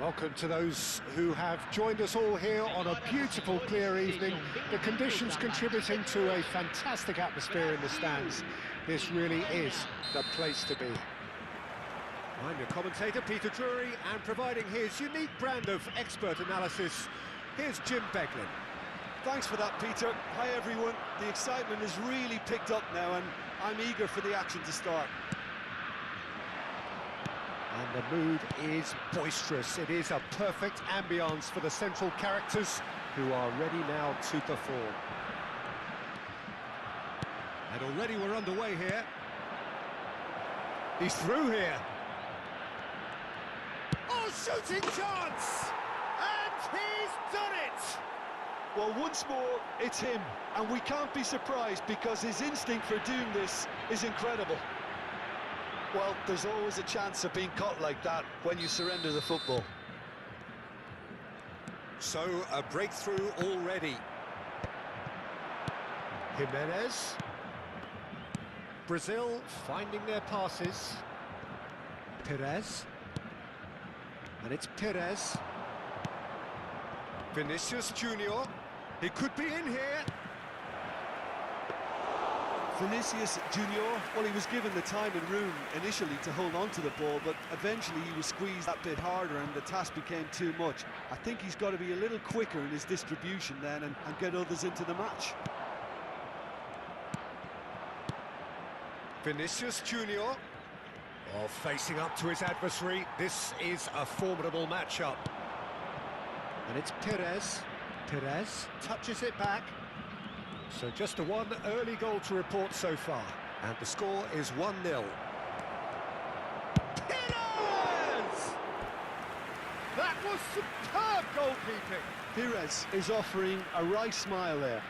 Welcome to those who have joined us all here on a beautiful, clear evening. The conditions contributing to a fantastic atmosphere in the stands. This really is the place to be. I'm your commentator, Peter Drury, and providing his unique brand of expert analysis, here's Jim Beglin. Thanks for that, Peter. Hi, everyone. The excitement has really picked up now, and I'm eager for the action to start. And the mood is boisterous. It is a perfect ambience for the central characters who are ready now to perform. And already we're underway here. He's through here. Oh, shooting chance! And he's done it! Well, once more, it's him, and we can't be surprised because his instinct for doing this is incredible. Well, there's always a chance of being caught like that when you surrender the football. So, a breakthrough already. Jimenez. Brazil finding their passes. Perez. And it's Perez. Vinicius Junior. He could be in here. Vinicius Junior, well, he was given the time and room initially to hold on to the ball, but eventually he was squeezed that bit harder and the task became too much. I think he's got to be a little quicker in his distribution then and get others into the match. Vinicius Junior. Oh, facing up to his adversary. This is a formidable matchup. And it's Perez. Perez touches it back. So just a one early goal to report so far. And the score is 1-0. Perez! That was superb goalkeeping. Perez is offering a right smile there.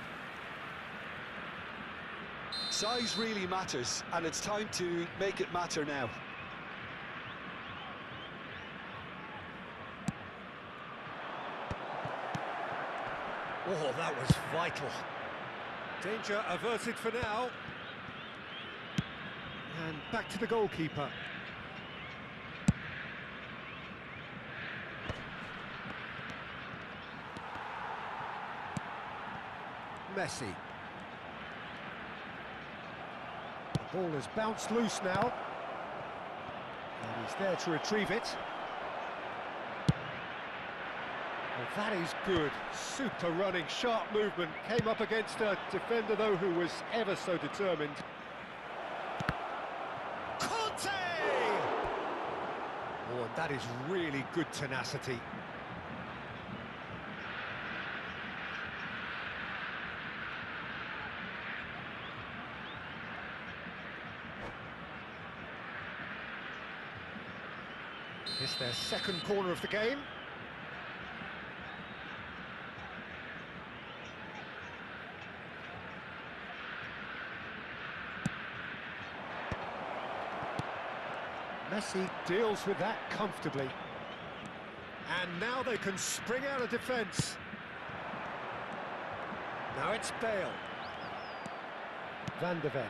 Size really matters, and it's time to make it matter now. Oh, that was vital. Danger averted for now. And back to the goalkeeper. Messi. The ball has bounced loose now. And he's there to retrieve it. Well, that is good. Super running, sharp movement. Came up against a defender, though, who was ever so determined. Conte! Oh, and that is really good tenacity. It's their second corner of the game. Messi deals with that comfortably. And now they can spring out of defence. Now it's Bale. Van de Ven.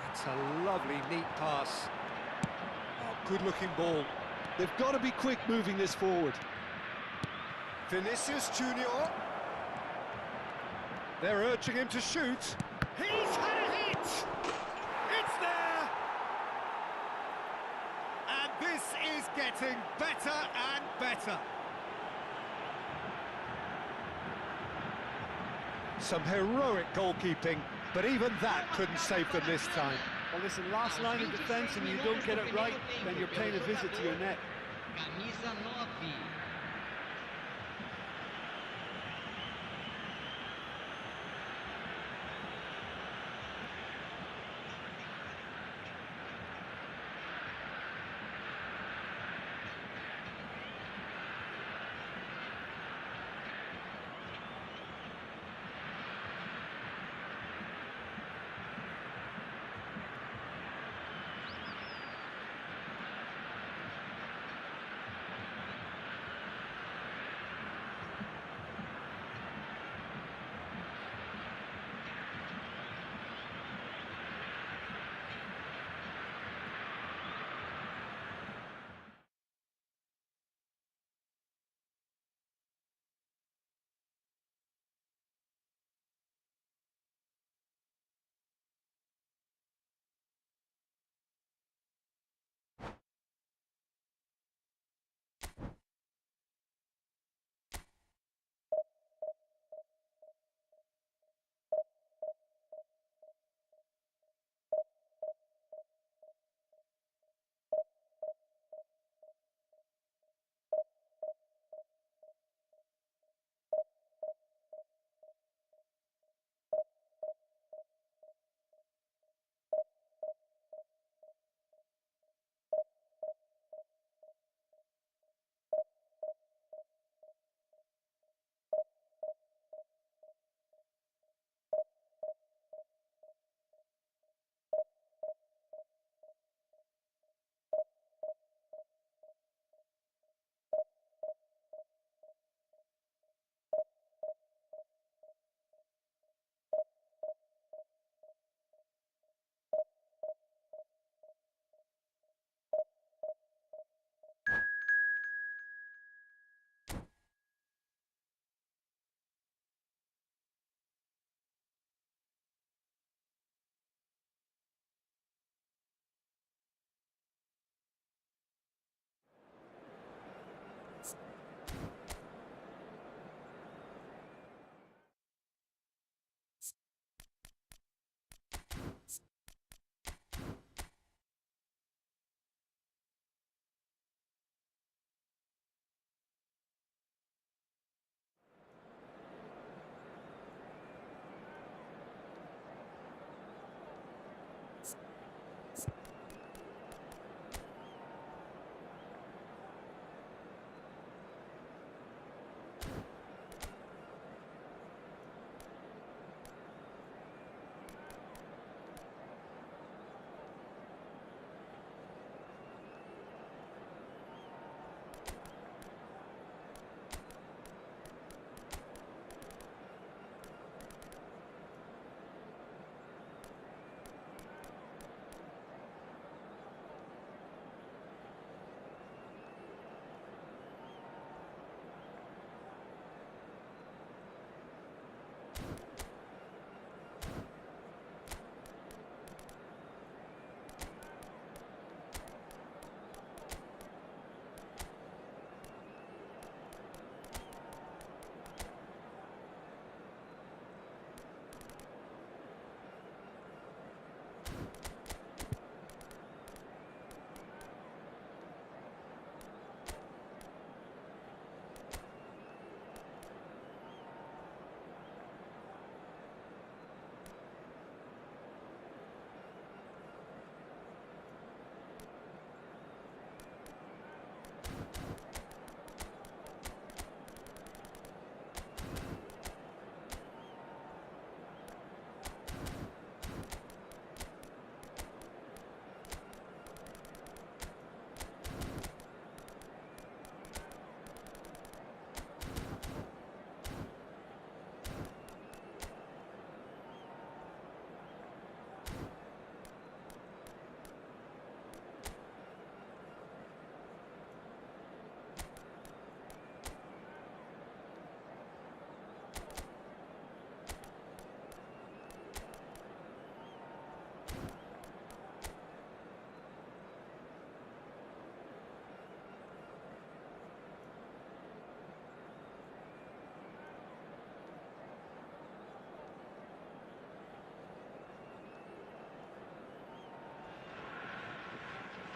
That's a lovely, neat pass. Oh, good-looking ball. They've got to be quick moving this forward. Vinicius Junior. They're urging him to shoot. He's had a hit! It's there! And this is getting better and better. Some heroic goalkeeping, but even that couldn't save them this time. Well, listen, last line of defence and you don't get it right, then you're paying a visit to your net. Camisa 9.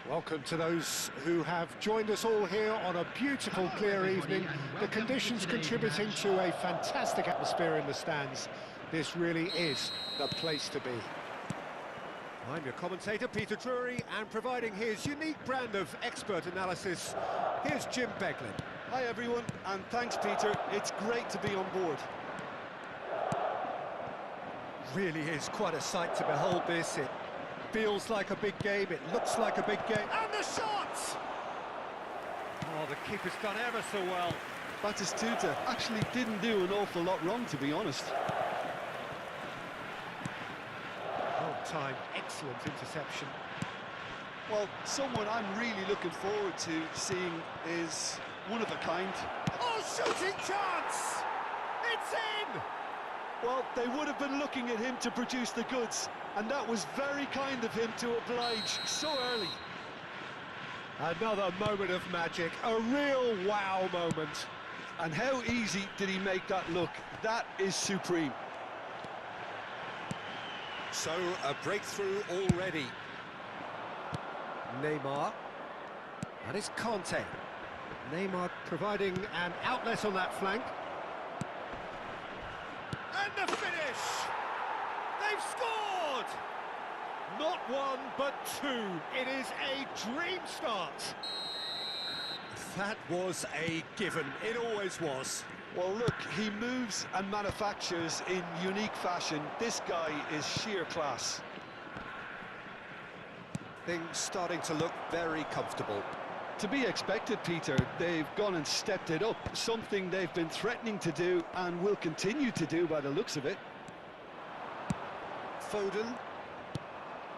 Welcome to those who have joined us all here on a beautiful, clear evening. The conditions contributing to a fantastic atmosphere in the stands. This really is the place to be. I'm your commentator, Peter Drury, and providing his unique brand of expert analysis, here's Jim Beglin. Hi everyone, and thanks Peter. It's great to be on board. Really is quite a sight to behold this. It feels like a big game, it looks like a big game, and the shot! Oh, the keeper's done ever so well. Batistuta actually didn't do an awful lot wrong, to be honest. Time, excellent interception. Well, someone I'm really looking forward to seeing is one of a kind. Oh, shooting chance! It's in! Well, they would have been looking at him to produce the goods, and that was very kind of him to oblige so early. Another moment of magic, a real wow moment. And how easy did he make that look? That is supreme. So, a breakthrough already. Neymar. And it's Conte. Neymar providing an outlet on that flank. And the finish! They've scored! Not one, but two. It is a dream start. That was a given. It always was. Well, look, he moves and manufactures in unique fashion. This guy is sheer class. Things starting to look very comfortable. To be expected, Peter. They've gone and stepped it up, something they've been threatening to do and will continue to do by the looks of it. Foden.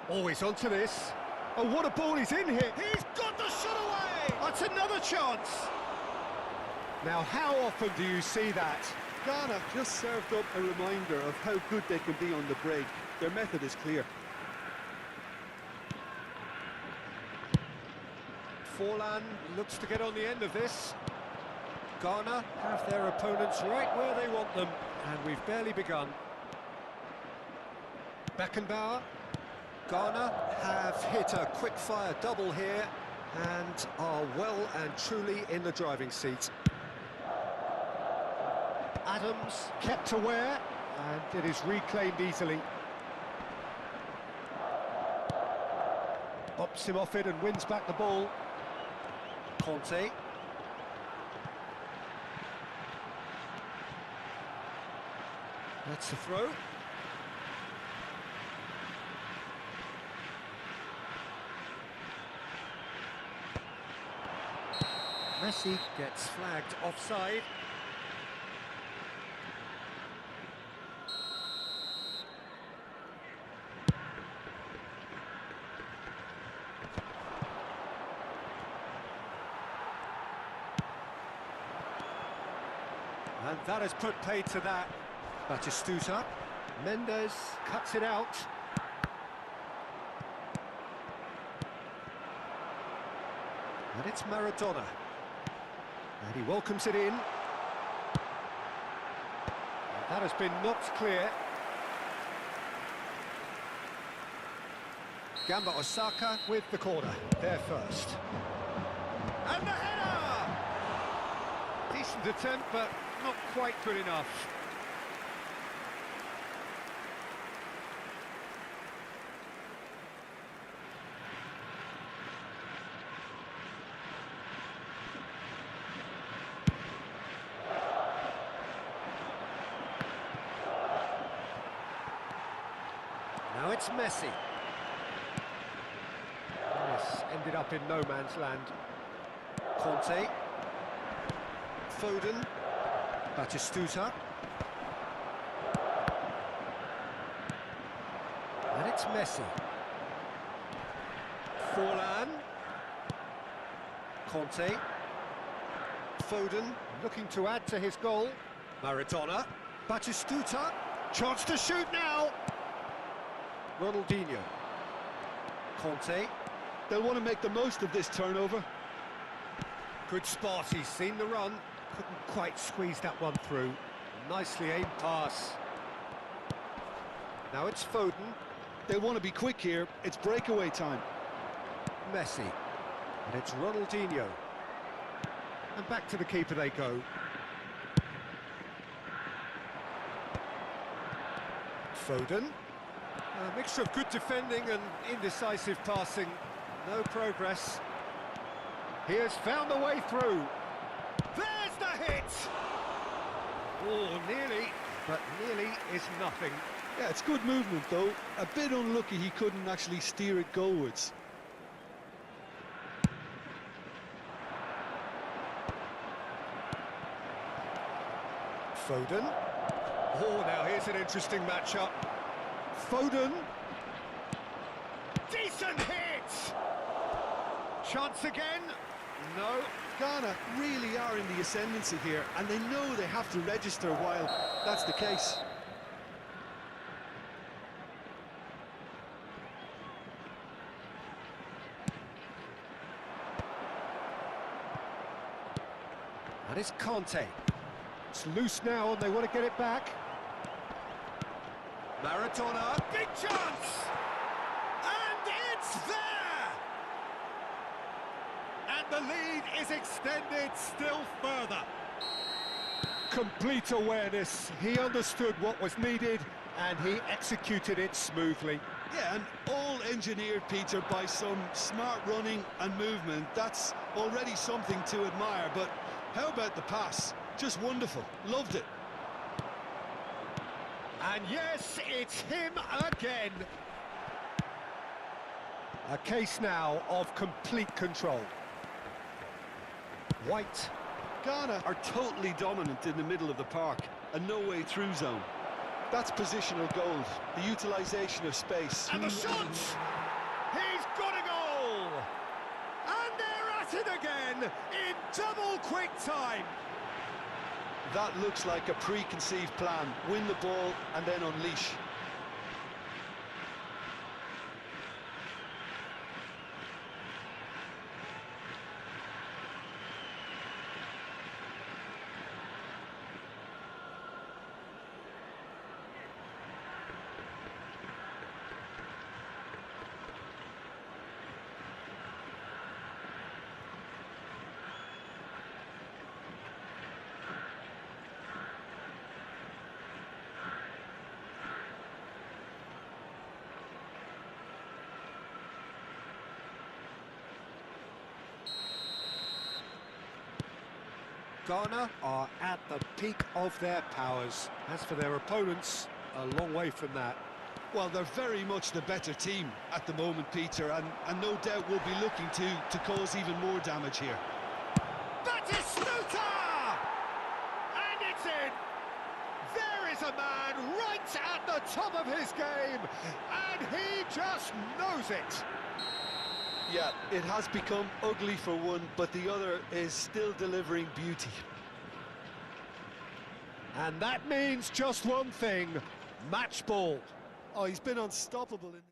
Always onto this. Oh, what a ball he's in here. He's got the shot away. That's another chance. Now, how often do you see that? Ghana just served up a reminder of how good they can be on the break. Their method is clear. Forlan looks to get on the end of this. Ghana have their opponents right where they want them, and we've barely begun. Beckenbauer. Ghana have hit a quick-fire double here and are well and truly in the driving seat. Adams kept aware, and it is reclaimed easily. Bops him off it and wins back the ball. Conte. That's the throw. Messi gets flagged offside. And that has put paid to that. Batistuta. Mendes cuts it out. And it's Maradona. And he welcomes it in. And that has been knocked clear. Gamba Osaka with the corner. There first. And the header! Decent attempt, but not quite good enough. Now it's Messi. This ended up in no man's land. Conte. Foden. Batistuta. And it's Messi. Forlan. Conte. Foden looking to add to his goal. Maradona. Batistuta. Chance to shoot now. Ronaldinho. Conte. They'll want to make the most of this turnover. Good spot, he's seen the run. Couldn't quite squeeze that one through. Nicely aimed pass. Now it's Foden. They want to be quick here. It's breakaway time. Messi. And it's Ronaldinho. And back to the keeper they go. Foden. A mixture of good defending and indecisive passing. No progress. He has found the way through. There's the hit! Oh, nearly, but nearly is nothing. Yeah, it's good movement though. A bit unlucky he couldn't actually steer it goalwards. Foden. Oh, now here's an interesting matchup. Foden. Decent hit! Chance again? No. Ghana really are in the ascendancy here, and they know they have to register while that's the case. And it's Conte. It's loose now and they want to get it back. Maradona, big chance! And it's there! And the lead is extended still further. Complete awareness. He understood what was needed and he executed it smoothly. Yeah, and all engineered, Peter, by some smart running and movement. That's already something to admire, but how about the pass? Just wonderful. Loved it. And yes, it's him again. A case now of complete control. White. Ghana are totally dominant in the middle of the park, and no way through zone. That's positional gold, the utilisation of space. And the shot! He's got a goal! And they're at it again in double quick time. That looks like a preconceived plan. Win the ball and then unleash. Ghana are at the peak of their powers. As for their opponents, a long way from that. Well, they're very much the better team at the moment, Peter, and no doubt will be looking to cause even more damage here. Batistuta! And it's in! There is a man right at the top of his game, and he just knows it. Yeah, it has become ugly for one, but the other is still delivering beauty. And that means just one thing, match ball. Oh, he's been unstoppable in...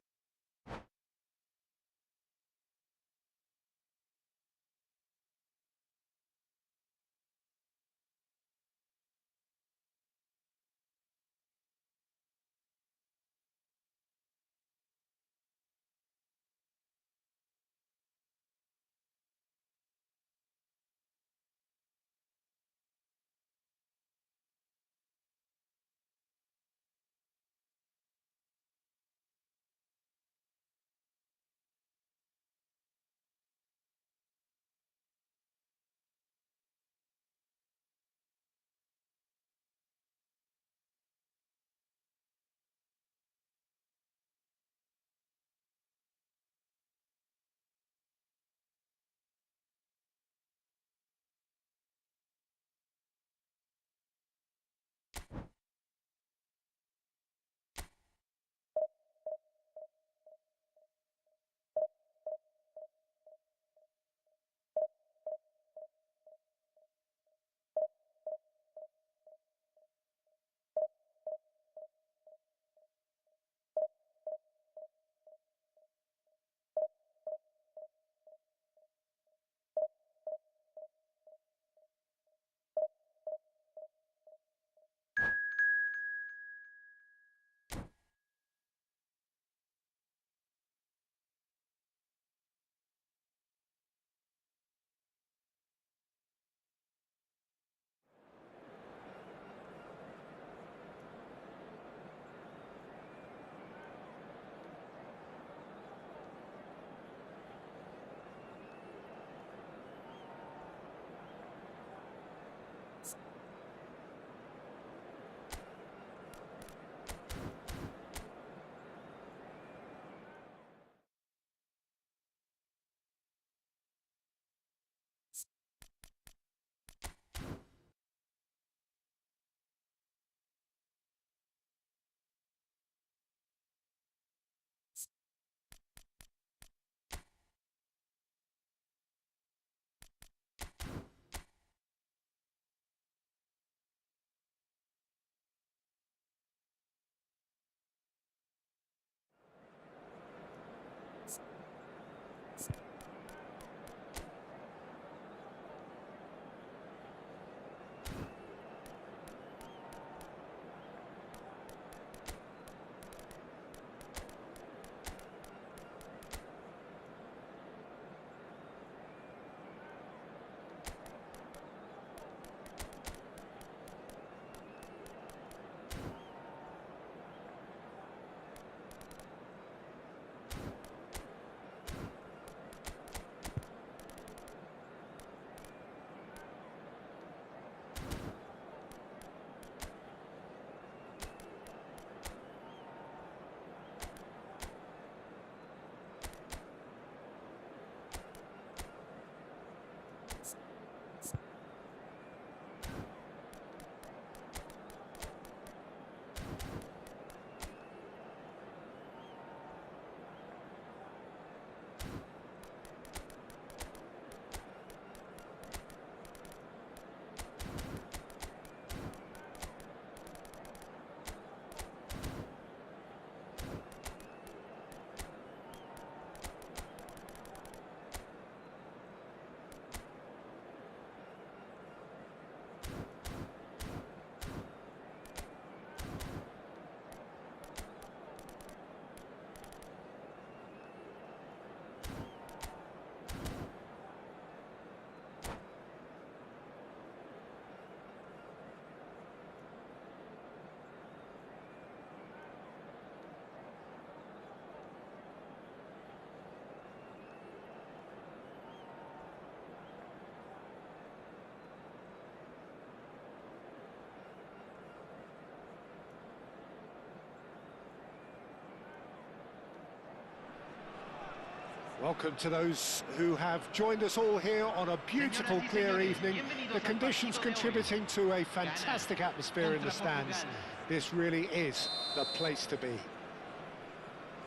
Welcome to those who have joined us all here on a beautiful, clear evening. The conditions contributing to a fantastic atmosphere in the stands. This really is the place to be.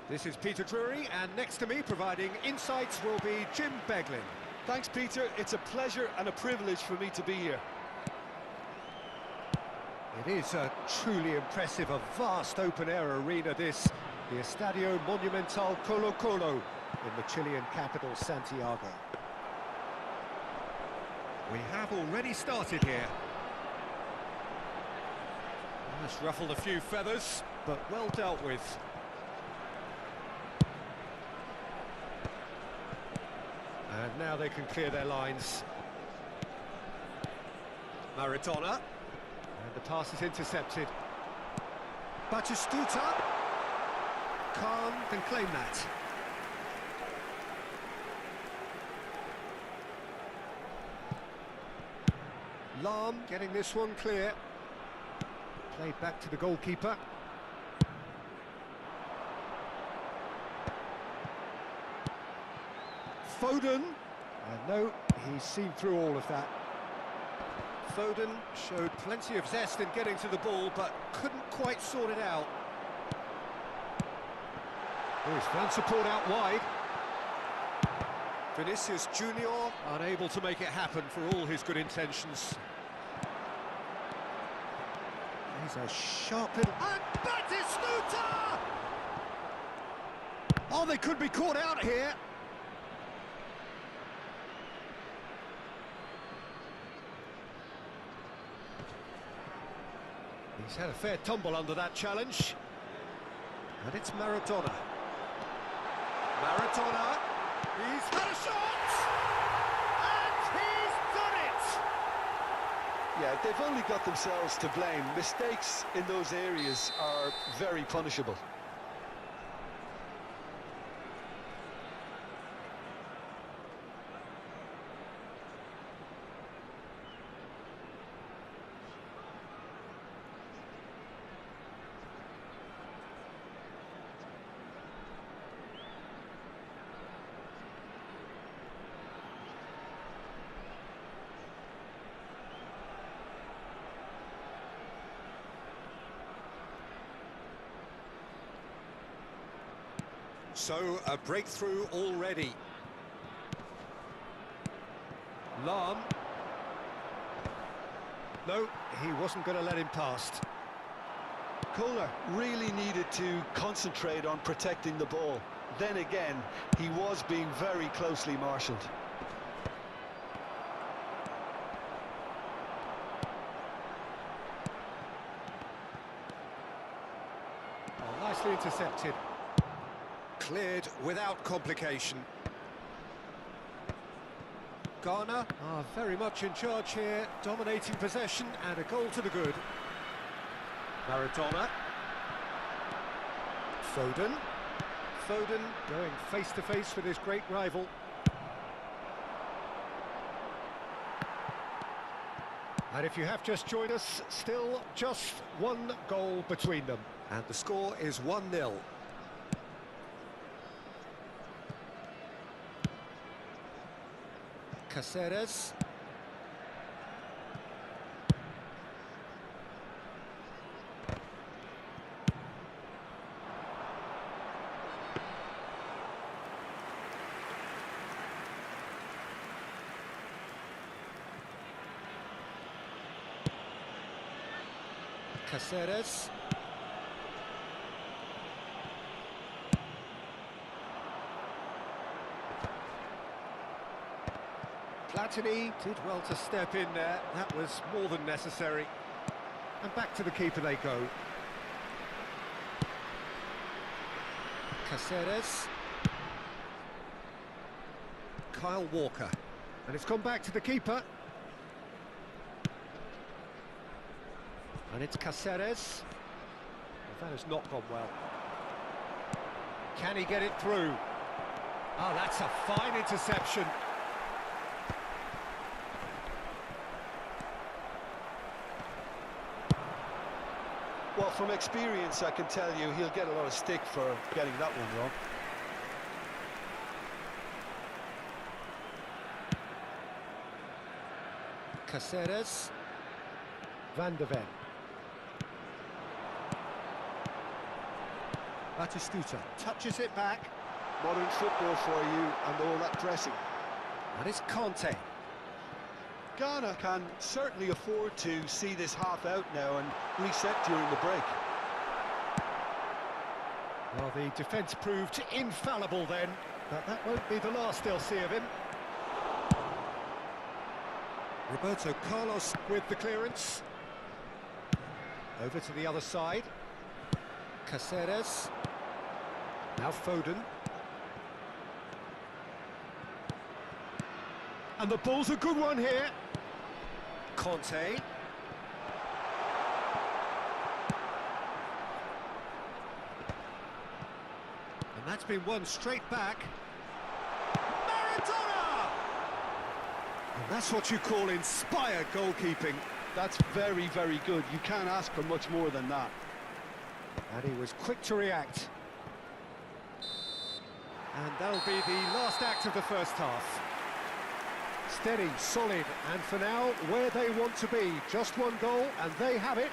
This is Peter Drury, and next to me, providing insights, will be Jim Beglin. Thanks, Peter. It's a pleasure and a privilege for me to be here. It is a truly impressive, a vast open-air arena, this, the Estadio Monumental Colo Colo in the Chilean capital, Santiago. We have already started here. That's ruffled a few feathers, but well dealt with. And now they can clear their lines. Maradona. And the pass is intercepted. Batistuta. Khan can claim that. Lahm getting this one clear. Played back to the goalkeeper. Foden. No, he's seen through all of that. Foden showed plenty of zest in getting to the ball, but couldn't quite sort it out. Oh, he's found support out wide. Vinicius Junior unable to make it happen for all his good intentions. He's a sharp little... And Batistuta! Oh, they could be caught out here. He's had a fair tumble under that challenge. And it's Maradona. Maradona, he's had a shot! And he's done it! Yeah, they've only got themselves to blame. Mistakes in those areas are very punishable. So, a breakthrough already. Lahm. No, he wasn't going to let him past. Kohler really needed to concentrate on protecting the ball. Then again, he was being very closely marshalled. Oh, nicely intercepted. Cleared without complication. Ghana are very much in charge here, dominating possession and a goal to the good. Maradona. Foden. Foden going face to face with his great rival. And if you have just joined us, still just one goal between them. And the score is 1-0. Caceres. Caceres. Platini did well to step in there. That was more than necessary. And back to the keeper they go. Caceres. Kyle Walker. And it's gone back to the keeper. And it's Caceres. Well, that has not gone well. Can he get it through? Oh, that's a fine interception. Well, from experience, I can tell you he'll get a lot of stick for getting that one wrong. Caceres. Van de Ven. Batistuta touches it back. Modern football for you and all that pressing. And it's Conte. Ghana can certainly afford to see this half out now and reset during the break. Well, the defence proved infallible then, but that won't be the last they'll see of him. Roberto Carlos with the clearance. Over to the other side. Caceres. Now Foden. And the ball's a good one here. Conte. And that's been won straight back. Maradona! And that's what you call inspired goalkeeping. That's very, very good. You can't ask for much more than that. And he was quick to react. And that'll be the last act of the first half. Steady, solid, and for now, where they want to be. Just one goal, and they have it.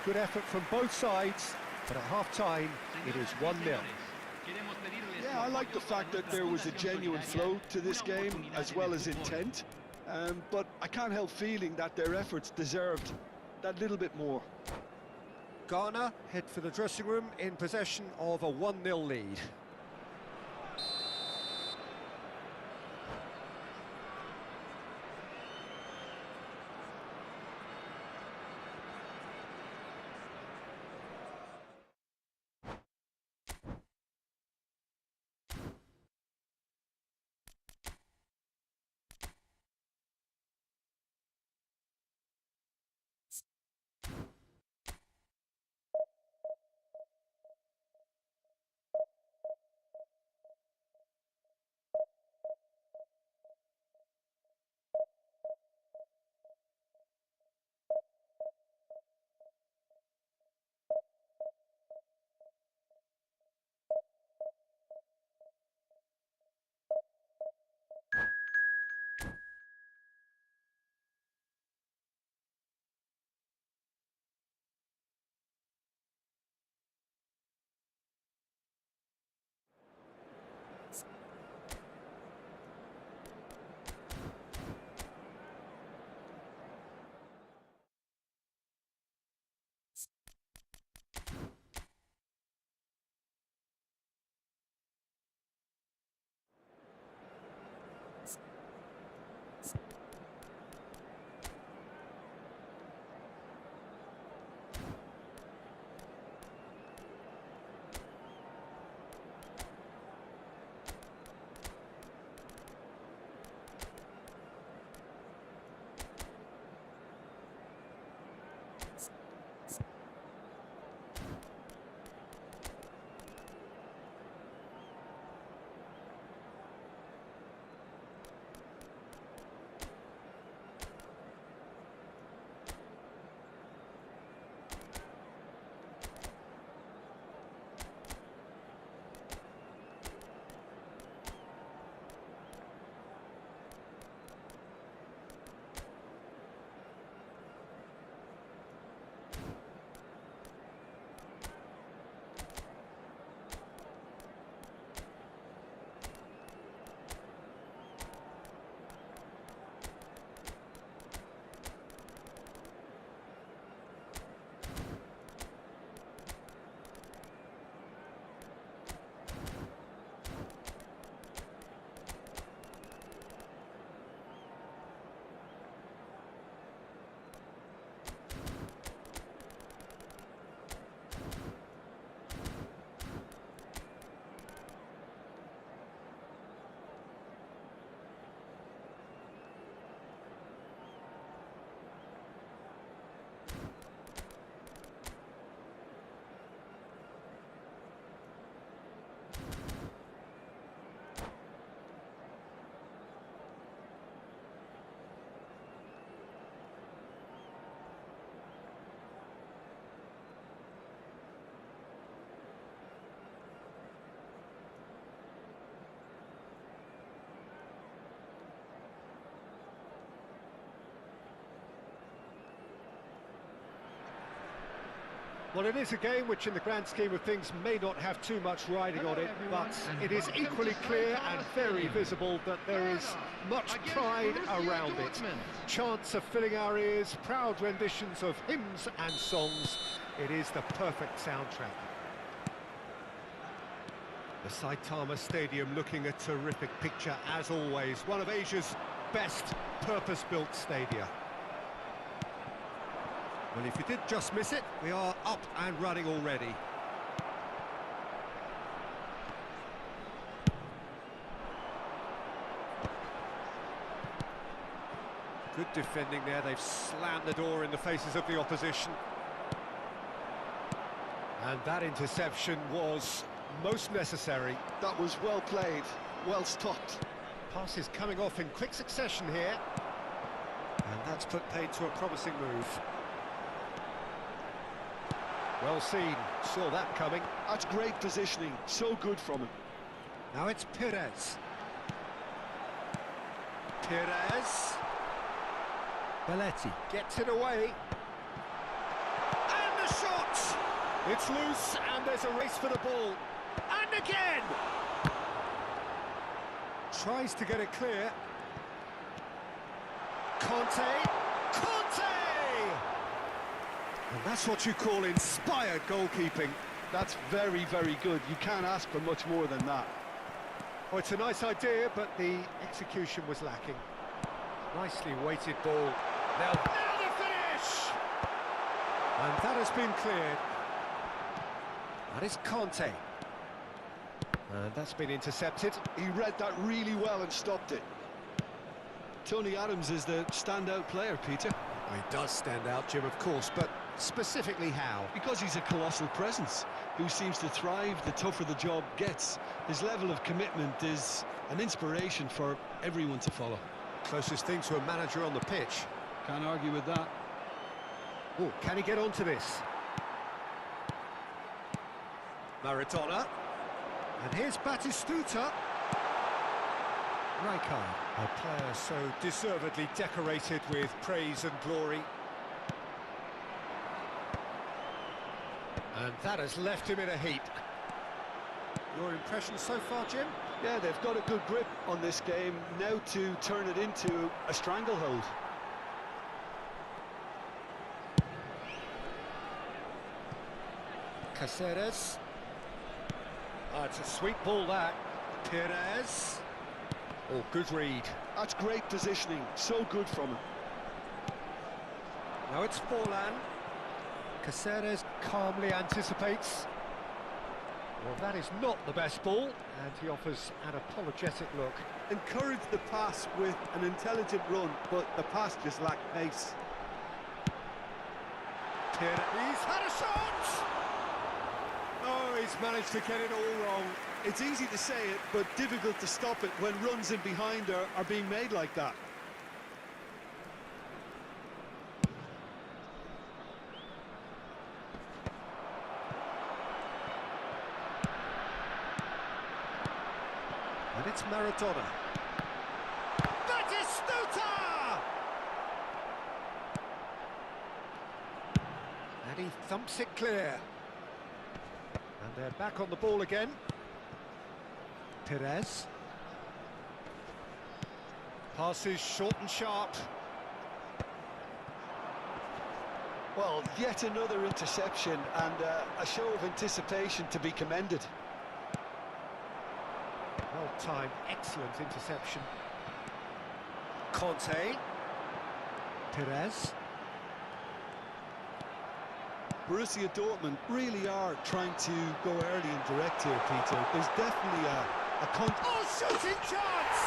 Good effort from both sides, but at half-time, it is 1-0. Yeah, I like the fact that there was a genuine flow to this game, as well as intent. But I can't help feeling that their efforts deserved that little bit more. Ghana head for the dressing room in possession of a 1-0 lead. Well, it is a game which, in the grand scheme of things, may not have too much riding on it, but it is equally clear and very visible that there is much pride around it. Chants are filling our ears, proud renditions of hymns and songs. It is the perfect soundtrack. The Saitama Stadium looking a terrific picture, as always. One of Asia's best purpose-built stadia. Well, if you did just miss it, we are up and running already. Good defending there, they've slammed the door in the faces of the opposition. And that interception was most necessary. That was well played, well stopped. Passes coming off in quick succession here. And that's put paid to a promising move. Well seen, saw that coming. That's great positioning, so good from him. Now it's Perez. Perez. Belletti gets it away. And the shot! It's loose, and there's a race for the ball. And again! Tries to get it clear. Conte. And that's what you call inspired goalkeeping. That's very, very good. You can't ask for much more than that. Oh, it's a nice idea, but the execution was lacking. Nicely weighted ball. Now the finish! And that has been cleared. That is Conte. And that's been intercepted. He read that really well and stopped it. Tony Adams is the standout player, Peter. Well, he does stand out, Jim, of course, but specifically how? Because he's a colossal presence who seems to thrive the tougher the job gets. His level of commitment is an inspiration for everyone to follow. Closest thing to a manager on the pitch. Can't argue with that. Oh, can he get onto this? Maradona. And here's Batistuta. Rijkaard, a player so deservedly decorated with praise and glory. And that has left him in a heap. Your impression so far, Jim? Yeah, they've got a good grip on this game, now to turn it into a stranglehold. Caceres. Oh, it's a sweet ball, that. Perez. Oh, good read. That's great positioning, so good from him. Now it's Forlan. Caceres calmly anticipates. Well, that is not the best ball, and he offers an apologetic look. Encouraged the pass with an intelligent run, but the pass just lacked pace. He's had a shot! Oh, he's managed to get it all wrong. It's easy to say it, but difficult to stop it when runs in behind are being made like that. And it's Maradona. Batistuta! And he thumps it clear. And they're back on the ball again. Perez. Passes short and sharp. Well, yet another interception and a show of anticipation to be commended. Well-timed, excellent interception. Conte. Perez. Borussia Dortmund really are trying to go early and direct here, Peter. There's definitely a Oh, shooting chance!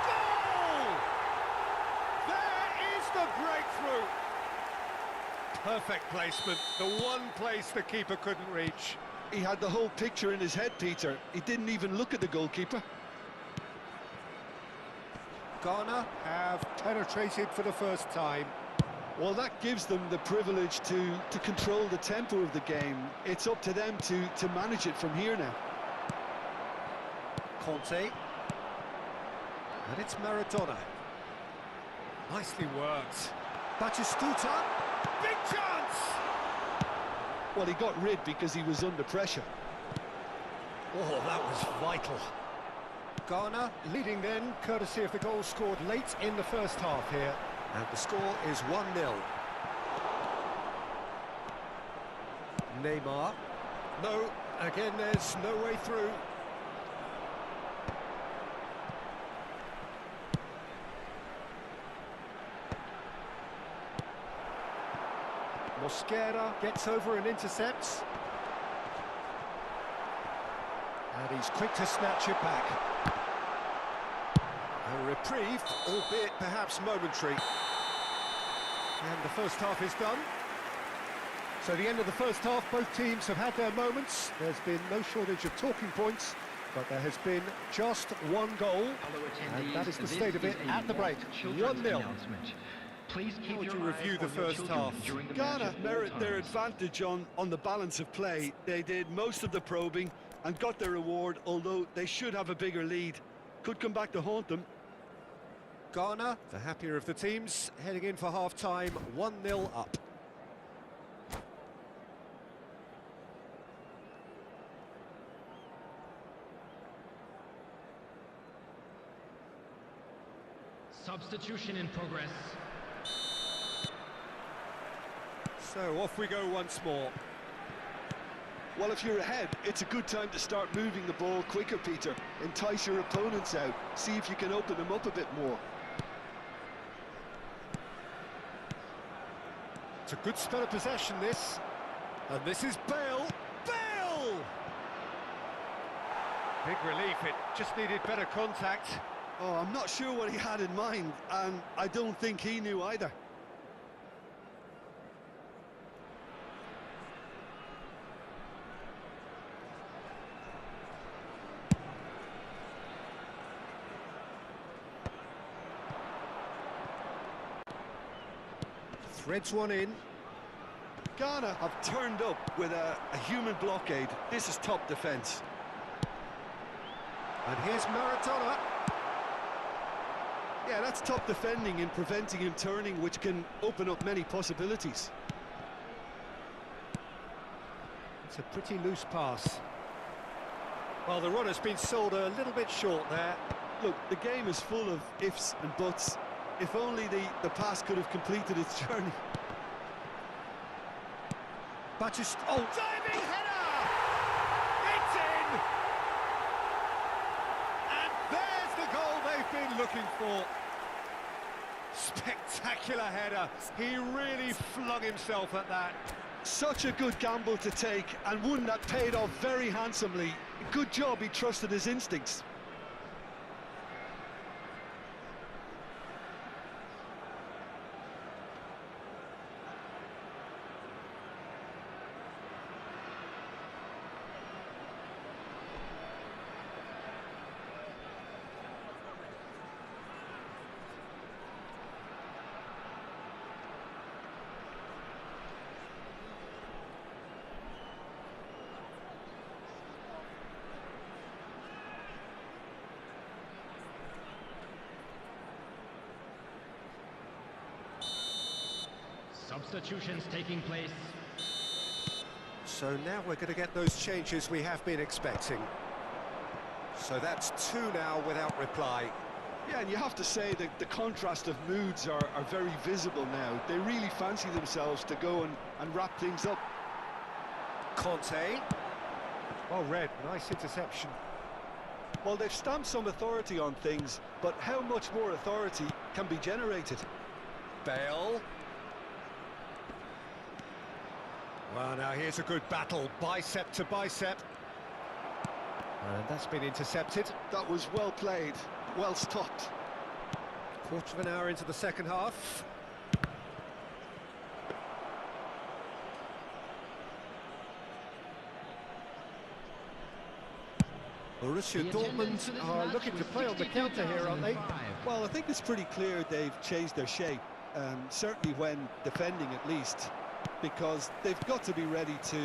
Goal! There is the breakthrough! Perfect placement, the one place the keeper couldn't reach. He had the whole picture in his head, Peter. He didn't even look at the goalkeeper. Ghana have penetrated for the first time. Well, that gives them the privilege to control the tempo of the game. It's up to them to manage it from here now. Conte. And it's Maradona. Nicely worked. Batistuta. Big chance! Well, he got rid because he was under pressure. Oh, that was vital. Ghana leading then, courtesy of the goal scored late in the first half here. And the score is 1-0. Neymar. No, again there's no way through. Mosquera gets over and intercepts. And he's quick to snatch it back. A reprieve, albeit perhaps momentary. And the first half is done. So the end of the first half, both teams have had their moments. There's been no shortage of talking points, but there has been just one goal. And that is the state of it at the break. 1-0. Please keep How would your you review eye the on your first children half? during the Ghana match at all merit their times. advantage on the balance of play. They did most of the probing and got their reward, although they should have a bigger lead. Could come back to haunt them. Ghana, the happier of the teams, heading in for half-time, 1-0 up. Substitution in progress. So off we go once more. Well, if you're ahead, it's a good time to start moving the ball quicker, Peter. Entice your opponents out. See if you can open them up a bit more. It's a good spell of possession, this. And this is Bale. Bale! Big relief, it just needed better contact. Oh, I'm not sure what he had in mind, and I don't think he knew either. Threads one in. Ghana have turned up with a human blockade. This is top defence. And here's Maradona. Yeah, that's top defending and preventing him turning, which can open up many possibilities. It's a pretty loose pass. Well, the run has been sold a little bit short there. Look, the game is full of ifs and buts. If only the pass could have completed its journey. Batist. Oh, diving header! It's in! And there's the goal they've been looking for. Spectacular header. He really flung himself at that. Such a good gamble to take, and one that paid off very handsomely. Good job he trusted his instincts. Substitutions taking place. So now we're going to get those changes we have been expecting. So that's two now without reply. Yeah, and you have to say that the contrast of moods are very visible now. They really fancy themselves to go and wrap things up. Conte. Well read, nice interception. Well, they've stamped some authority on things, but how much more authority can be generated? Bale. Well, now here's a good battle, bicep to bicep. And that's been intercepted. That was well played, well stopped. Quarter of an hour into the second half. Borussia Dortmund are looking to play on the counter here, aren't they? Well, I think it's pretty clear they've changed their shape, certainly when defending at least, because they've got to be ready to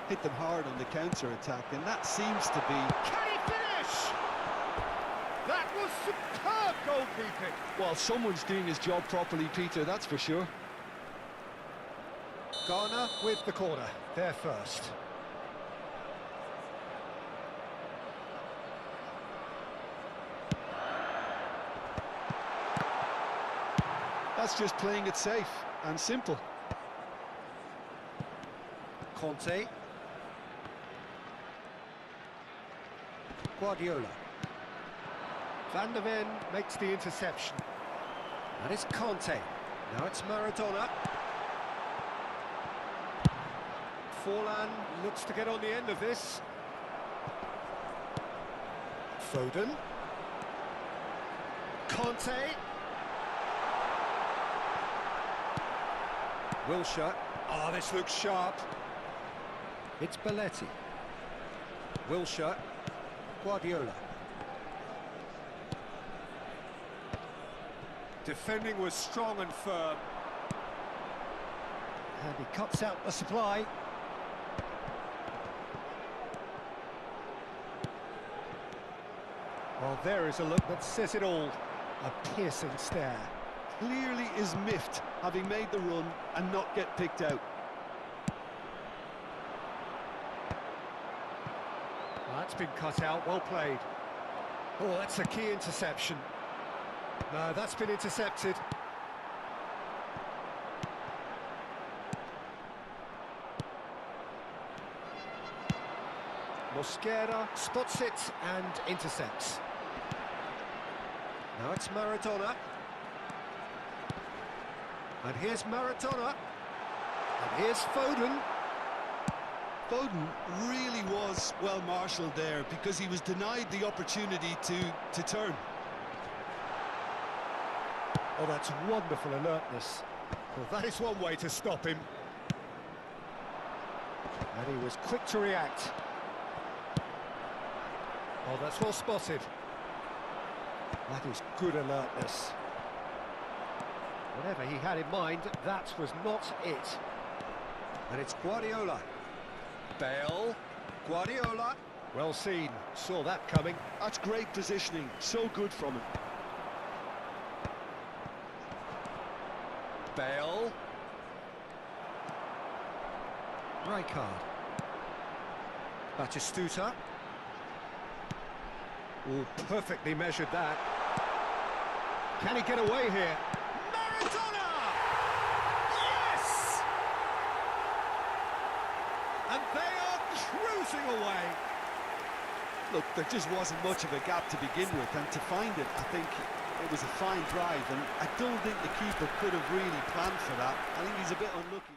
hit them hard on the counter-attack, and that seems to be... Can he finish? That was superb goalkeeping. Well, someone's doing his job properly, Peter, that's for sure. Ghana with the corner, they're first. That's just playing it safe and simple. Conte. Guardiola. Van der Ven makes the interception. And it's Conte. Now it's Maradona. Forlan looks to get on the end of this. Foden. Conte. Wilshere. Oh, this looks sharp. It's Belletti. Wilshere. Guardiola. Defending was strong and firm. And he cuts out the supply. Well, there is a look that says it all. A piercing stare. Clearly is miffed, having made the run and not get picked out. Well, that's been cut out, well played. Oh, that's a key interception. No, that's been intercepted. Mosquera spots it and intercepts. Now it's Maradona. And here's Maradona. And here's Foden. Foden really was well marshalled there because he was denied the opportunity to turn. Oh, that's wonderful alertness. Well, that is one way to stop him. And he was quick to react. Oh, that's well spotted. That is good alertness. Whatever he had in mind, that was not it. And it's Guardiola. Bale. Guardiola. Well seen. Saw that coming. That's great positioning. So good from him. Bale. Rijkaard. Batistuta. Oh, perfectly measured that. Can he get away here? Maradona! Yes! And they are cruising away. Look, there just wasn't much of a gap to begin with, and to find it, I think it was a fine drive, and I don't think the keeper could have really planned for that. I think he's a bit unlucky.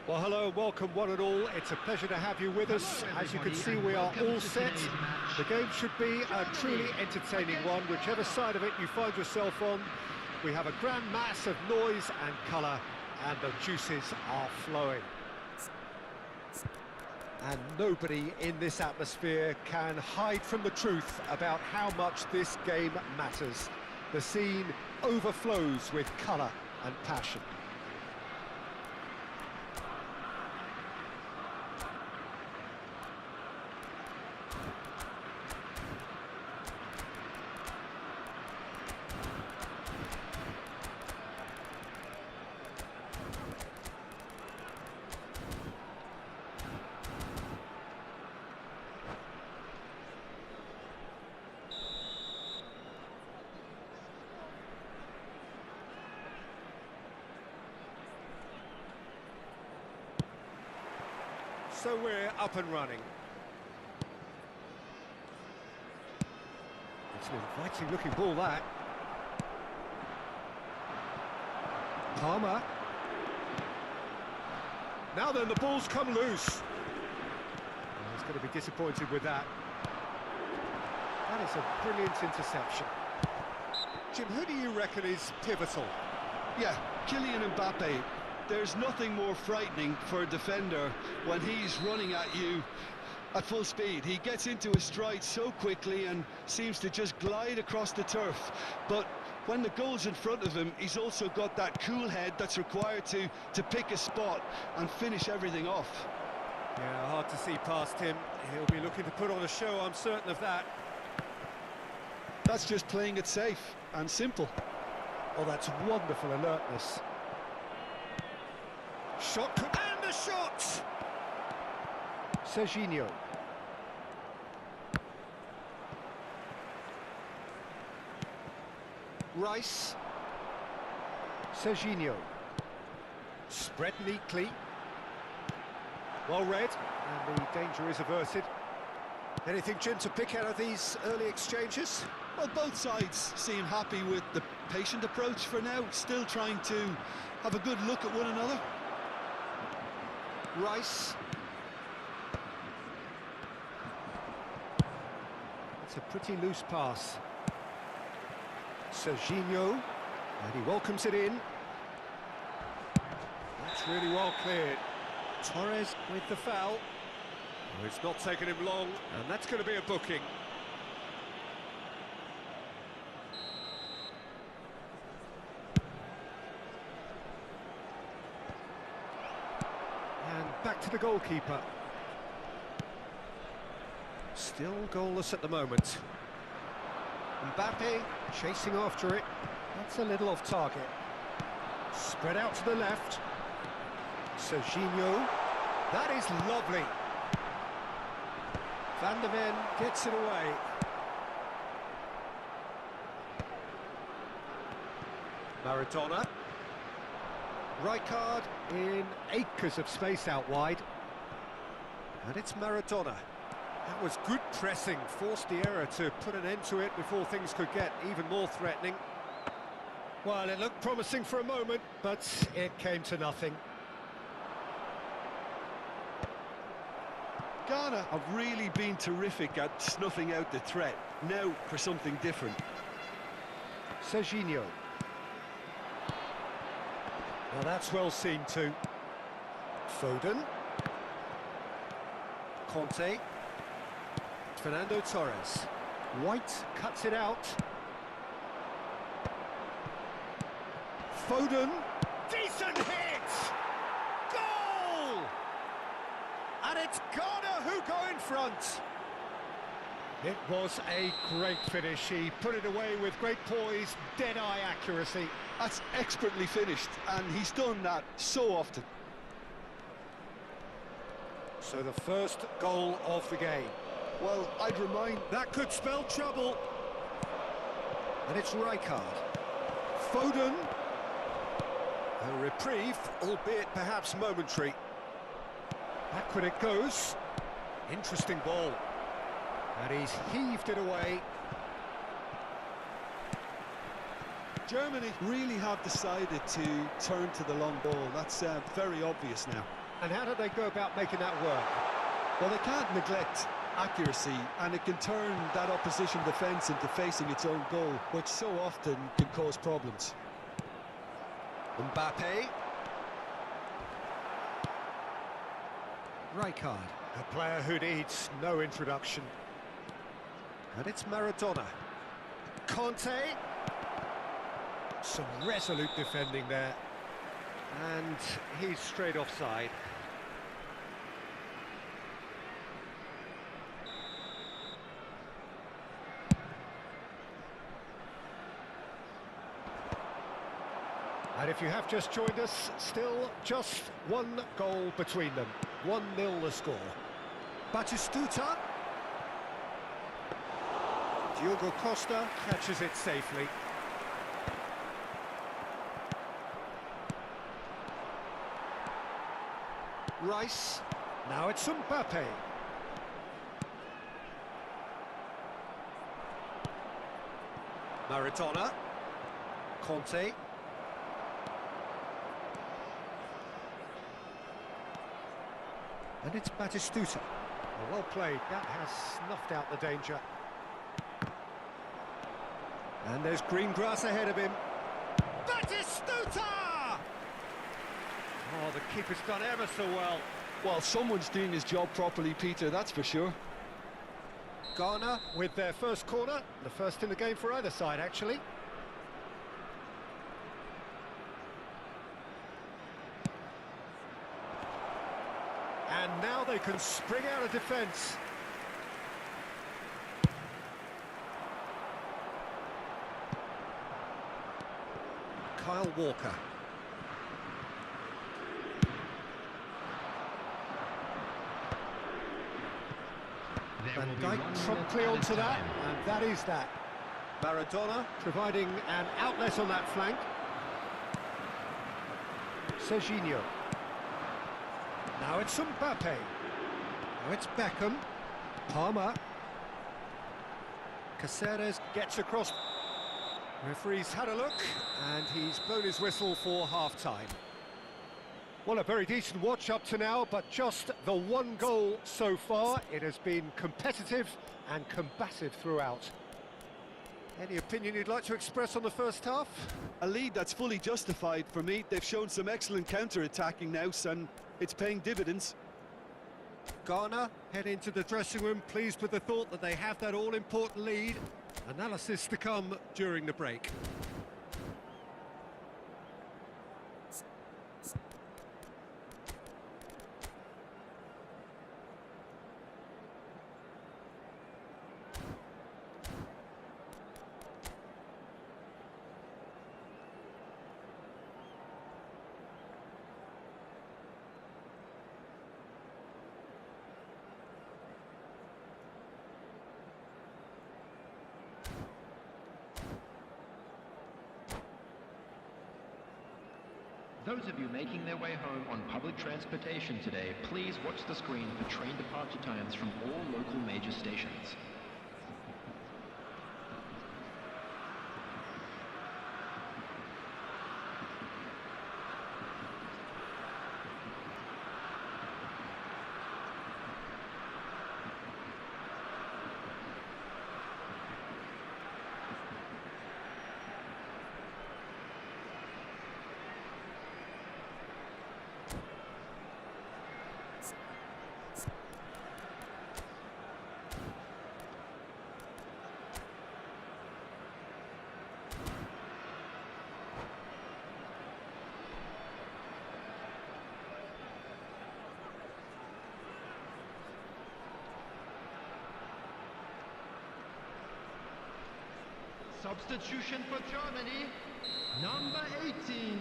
Well, hello, welcome one and all. It's a pleasure to have you with us. As you can see, we are all set. The game should be a truly entertaining one, whichever side of it you find yourself on. We have a grand mass of noise and colour, and the juices are flowing. And nobody in this atmosphere can hide from the truth about how much this game matters. The scene overflows with colour and passion. So we're up and running. It's an inviting looking ball, that. Palmer. Now then, the ball's come loose. Oh, he's going to be disappointed with that. That is a brilliant interception. Jim, who do you reckon is pivotal? Yeah, Kylian Mbappe. There's nothing more frightening for a defender when he's running at you at full speed. He gets into his stride so quickly and seems to just glide across the turf. But when the goal's in front of him, he's also got that cool head that's required to pick a spot and finish everything off. Yeah, hard to see past him. He'll be looking to put on a show, I'm certain of that. That's just playing it safe and simple. Oh, that's wonderful alertness. Shot, and the shot! Serginho. Rice. Serginho. Spread neatly. Well read, and the danger is averted. Anything, Jim, to pick out of these early exchanges? Well, both sides seem happy with the patient approach for now, still trying to have a good look at one another. Rice. It's a pretty loose pass. Serginho, and he welcomes it in. That's really well cleared. Torres with the foul. Oh, it's not taken him long, and that's going to be a booking. And back to the goalkeeper. Still goalless at the moment. Mbappe chasing after it. That's a little off target. Spread out to the left. Serginho. That is lovely. Van der Ven gets it away. Maradona. Rijkaard in acres of space out wide. And it's Maradona. That was good pressing, forced the error to put an end to it before things could get even more threatening. Well, it looked promising for a moment, but it came to nothing. Ghana have really been terrific at snuffing out the threat. Now for something different. Serginho. Well, that's well seen too. Foden. Conte. Fernando Torres. White cuts it out. Foden. Decent hit! Goal! And it's Ghana who go in front. It was a great finish. He put it away with great poise, dead-eye accuracy. That's expertly finished, and he's done that so often. So the first goal of the game. Well, I'd remind... That could spell trouble. And it's Rijkaard. Foden. A reprieve, albeit perhaps momentary. Backward it goes. Interesting ball. And he's heaved it away. Germany really have decided to turn to the long ball. That's very obvious now. And how do they go about making that work? Well, they can't neglect accuracy, and it can turn that opposition defence into facing its own goal, which so often can cause problems. Mbappe. Rijkaard. A player who needs no introduction. And it's Maradona. Conte. Some resolute defending there. And he's straight offside. And if you have just joined us, still just one goal between them. 1-0 the score. Batistuta. Diogo Costa catches it safely. Rice. Now it's Mbappe. Maradona. Conte. And it's Batistuta. Well played. That has snuffed out the danger. And there's green grass ahead of him. Batistuta! Oh, the keeper's done ever so well. Well, someone's doing his job properly, Peter, that's for sure. Ghana with their first corner. The first in the game for either side, actually. And now they can spring out of defence. Kyle Walker. Van Dijk promptly onto that, and that is that. Maradona providing an outlet on that flank. Serginho. Now it's Mbappe. Now it's Beckham. Palmer. Caceres gets across. Referee's had a look, and he's blown his whistle for half-time. Well, a very decent watch up to now, but just the one goal so far. It has been competitive and combative throughout. Any opinion you'd like to express on the first half? A lead that's fully justified for me. They've shown some excellent counter-attacking now, and it's paying dividends. Ghana head into the dressing room, pleased with the thought that they have that all-important lead. Analysis to come during the break. Those of you making their way home on public transportation today, please watch the screen for train departure times from all local major stations. Substitution for Germany, number 18,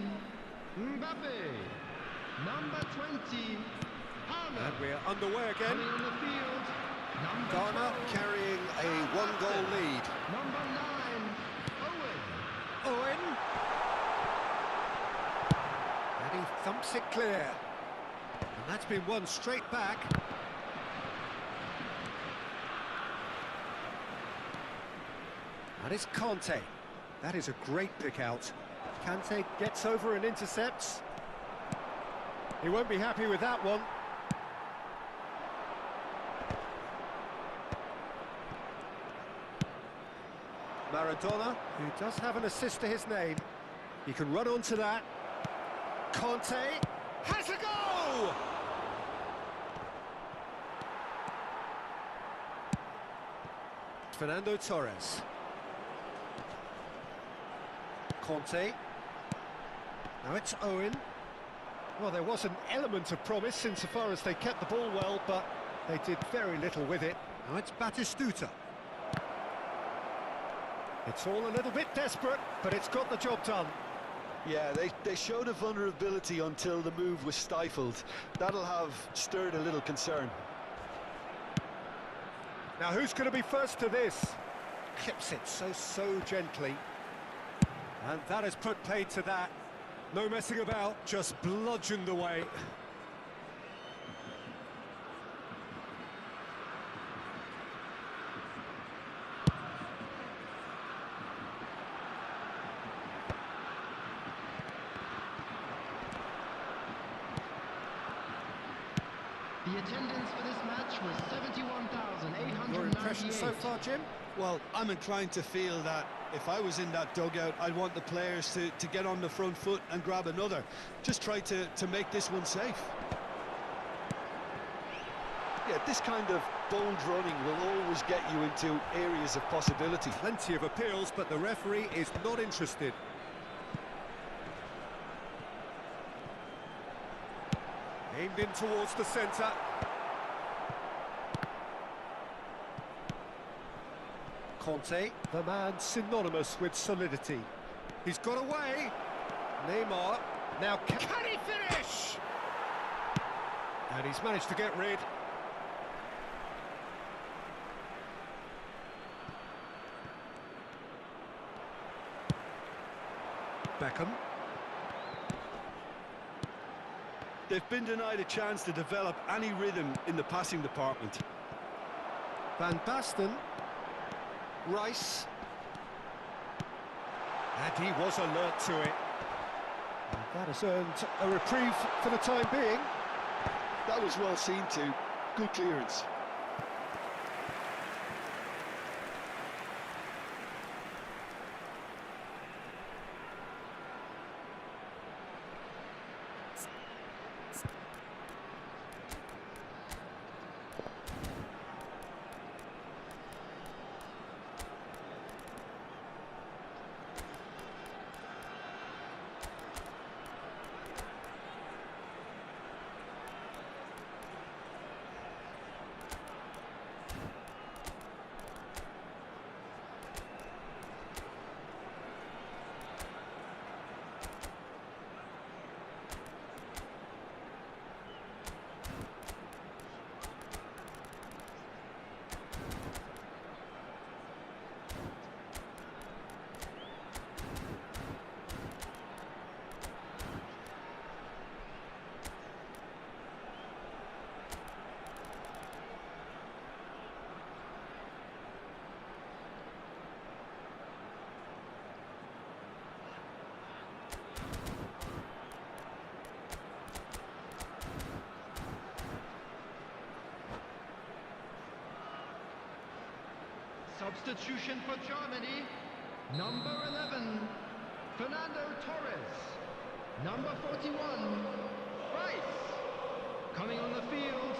Mbappe, number 20, Palmer. And we're underway again. Coming on the field, number Ghana 12, carrying a one-goal lead. number 9, Owen. Owen. And he thumps it clear. And that's been won straight back. And it's Conte. That is a great pick out. Kante gets over and intercepts. He won't be happy with that one. Maradona, who does have an assist to his name. He can run onto that. Conte has a goal! Fernando Torres. Conte. Now it's Owen. Well, there was an element of promise insofar as they kept the ball well, but they did very little with it. Now it's Batistuta. It's all a little bit desperate, but it's got the job done. Yeah, they showed a vulnerability until the move was stifled. That'll have stirred a little concern. Now who's going to be first to this? Clips it so gently. And that has put paid to that. No messing about, just bludgeoned away. The attendance for this match was 71,898. Your impression so far, Jim? Well, I'm inclined to feel that if I was in that dugout, I'd want the players to get on the front foot and grab another. Just try to make this one safe. Yeah, this kind of bold running will always get you into areas of possibility. Plenty of appeals, but the referee is not interested. Aimed in towards the centre. Conte, the man synonymous with solidity. He's got away. Neymar, now can he finish? And he's managed to get rid. Beckham. They've been denied a chance to develop any rhythm in the passing department. Van Basten. Rice. And he was alert to it. And that has earned a reprieve for the time being. That was well seen too. Good clearance. Substitution for Germany, number 11, Fernando Torres. Number 41, Rice. Coming on the field,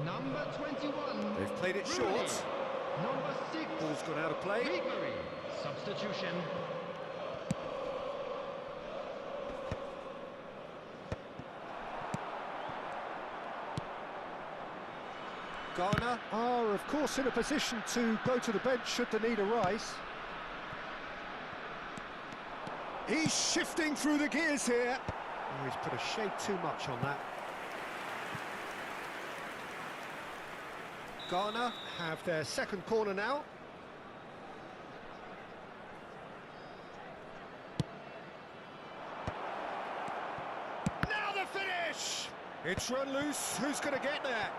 number 21. They've played it Rooney. short. Number 6, Ball's gone out of play. Ribery. Substitution. Ghana are, of course, in a position to go to the bench should the need arise. He's shifting through the gears here. Oh, he's put a shade too much on that. Ghana have their second corner now. Now the finish! It's run loose. Who's going to get there?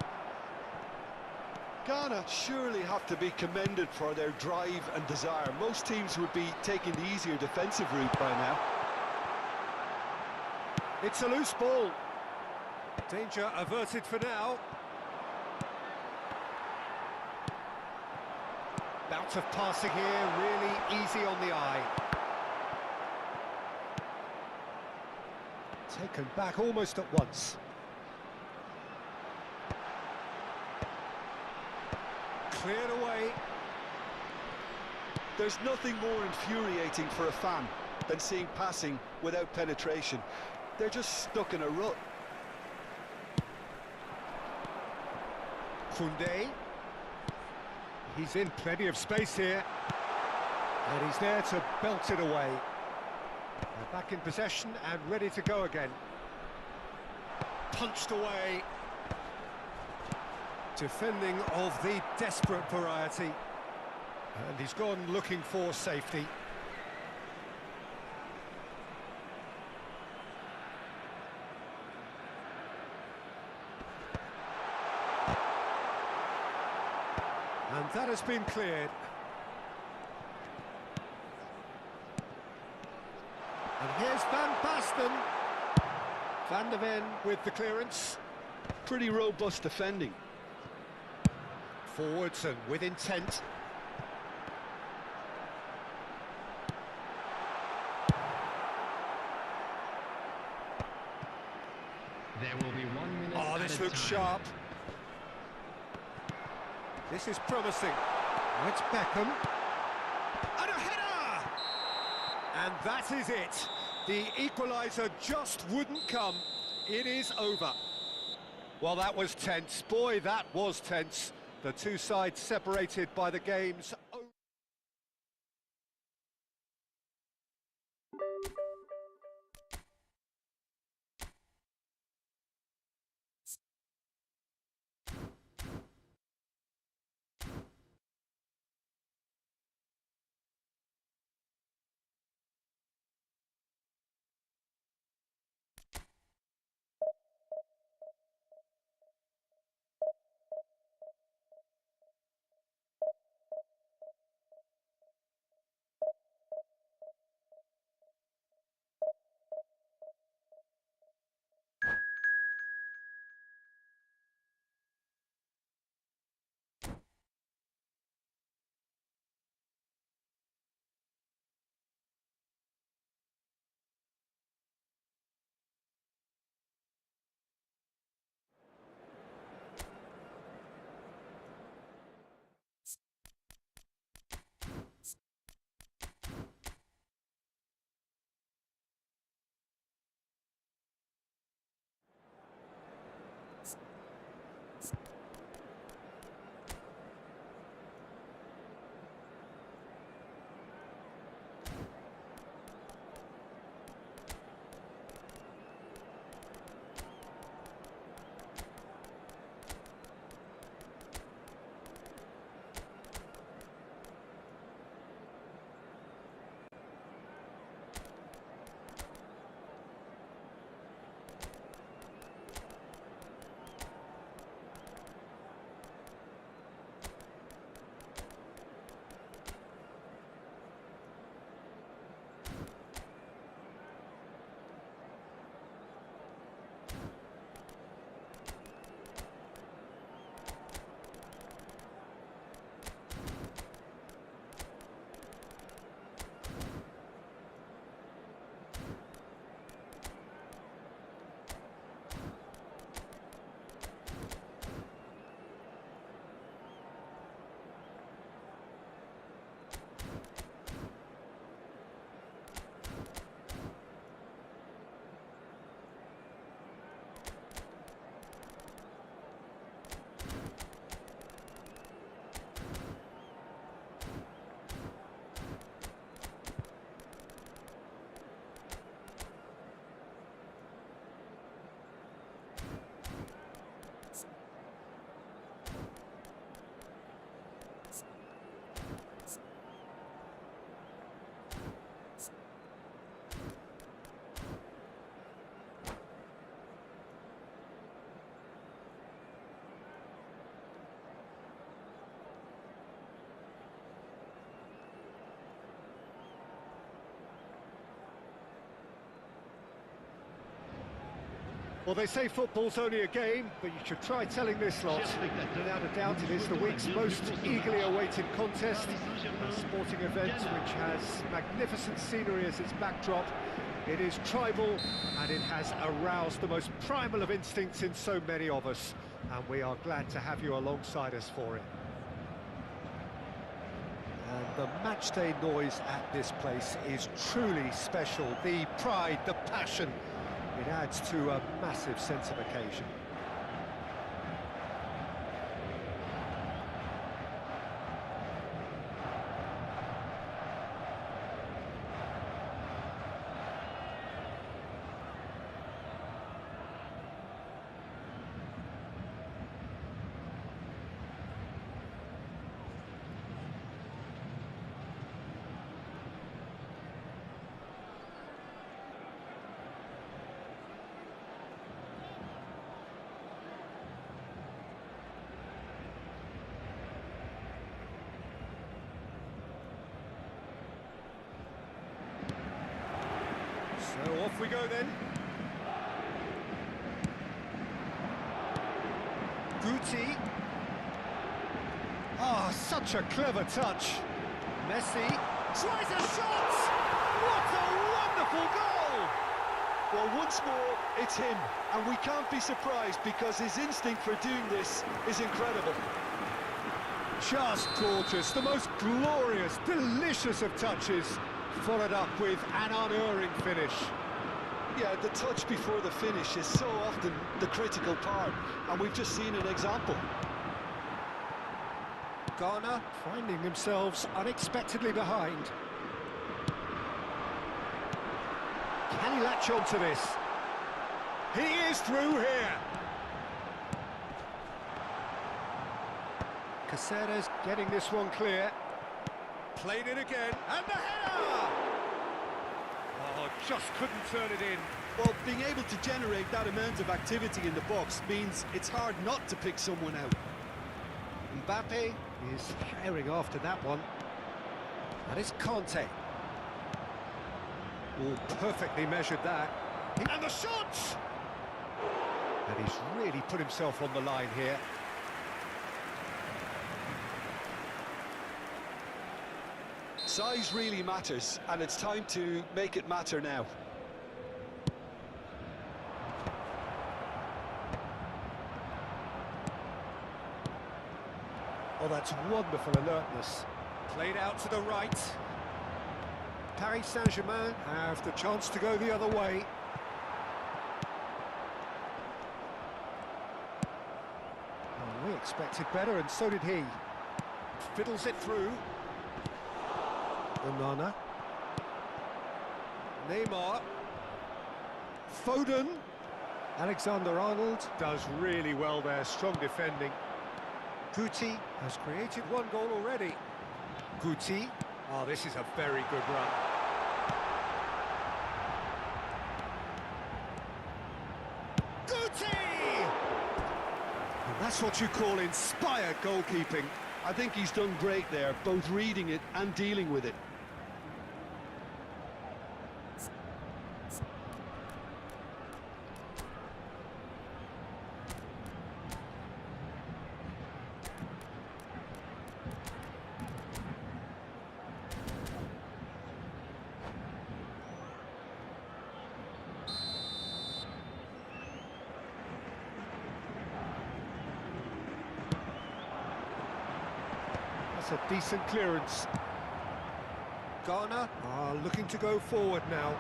Ghana surely have to be commended for their drive and desire. Most teams would be taking the easier defensive route by now. It's a loose ball. Danger averted for now. Bout of passing here, really easy on the eye. Taken back almost at once. Cleared away. There's nothing more infuriating for a fan than seeing passing without penetration. They're just stuck in a rut. Koundé. He's in plenty of space here. And he's there to belt it away. They're back in possession and ready to go again. Punched away. Defending of the desperate variety. And he's gone looking for safety. And that has been cleared. And here's Van Basten. Van der Ven with the clearance. Pretty robust defending. Forwards and with intent. There will be 1 minute. Oh, this looks sharp. This is promising. Oh, it's Beckham. And a header! And that is it. The equaliser just wouldn't come. It is over. Well, that was tense. Boy, that was tense. The two sides separated by the game's Well, they say football's only a game, but you should try telling this lot. Without a doubt, it is the week's most eagerly awaited contest, a sporting event which has magnificent scenery as its backdrop. It is tribal, and it has aroused the most primal of instincts in so many of us, and we are glad to have you alongside us for it. And the matchday noise at this place is truly special. The pride, the passion, it adds to a massive sense of occasion. So off we go then. Guti. Ah, such a clever touch. Messi tries a shot! What a wonderful goal! Well, once more, it's him, and we can't be surprised because his instinct for doing this is incredible. Just gorgeous, the most glorious, delicious of touches, followed up with an unerring finish. Yeah, the touch before the finish is so often the critical part, and we've just seen an example. Ghana finding themselves unexpectedly behind. Can he latch on to this? He is through here. Caceres getting this one clear. Played it again, and the header! Oh, just couldn't turn it in. Well, being able to generate that amount of activity in the box means it's hard not to pick someone out. Mbappe is herring after that one. That is Conte. Oh, perfectly measured that. And the shot! And he's really put himself on the line here. Size really matters, and it's time to make it matter now. Oh, that's wonderful alertness. Played out to the right. Paris Saint-Germain have the chance to go the other way. Oh, we expected better, and so did he. Fiddles it through. Onana. Neymar. Foden. Alexander-Arnold does really well there, strong defending. Guti has created one goal already. Guti. Oh, this is a very good run. Guti! And that's what you call inspired goalkeeping. I think he's done great there, both reading it and dealing with it. That's a decent clearance. Ghana are looking to go forward now.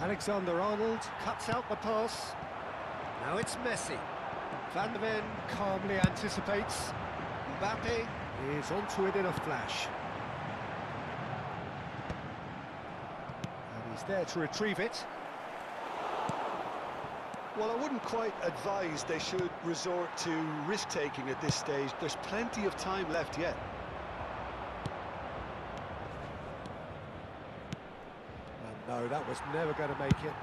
Alexander-Arnold cuts out the pass. Now it's Messi. Van de Ven calmly anticipates. Mbappe is onto it in a flash. And he's there to retrieve it. Well, I wouldn't quite advise they should resort to risk-taking at this stage. There's plenty of time left yet. And no, that was never going to make it.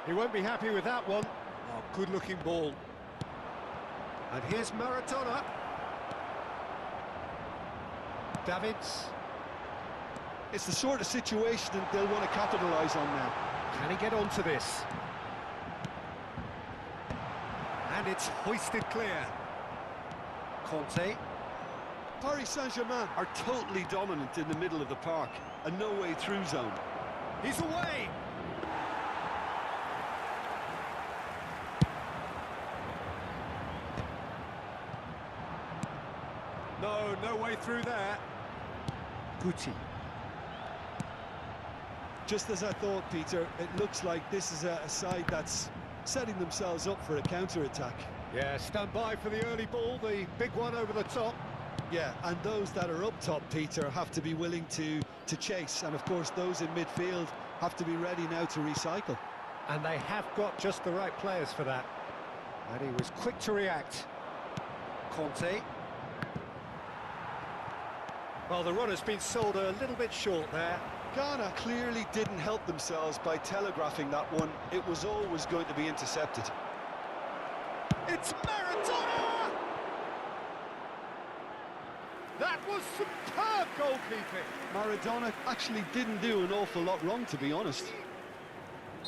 He won't be happy with that one. Oh, good-looking ball. And here's Maradona. Davids. It's the sort of situation that they'll want to capitalise on now. Can he get onto this? And it's hoisted clear. Conte. Paris Saint-Germain are totally dominant in the middle of the park, a no-way through zone. He's away! No way through there. Guti. Just as I thought, Peter, it looks like this is a side that's setting themselves up for a counter-attack. Yeah, stand by for the early ball, the big one over the top. Yeah, and those that are up top, Peter, have to be willing to chase. And, of course, those in midfield have to be ready now to recycle. And they have got just the right players for that. And he was quick to react. Conte. Well, the run has been sold a little bit short there. Ghana clearly didn't help themselves by telegraphing that one. It was always going to be intercepted. It's Maradona! That was superb goalkeeping. Maradona actually didn't do an awful lot wrong, to be honest.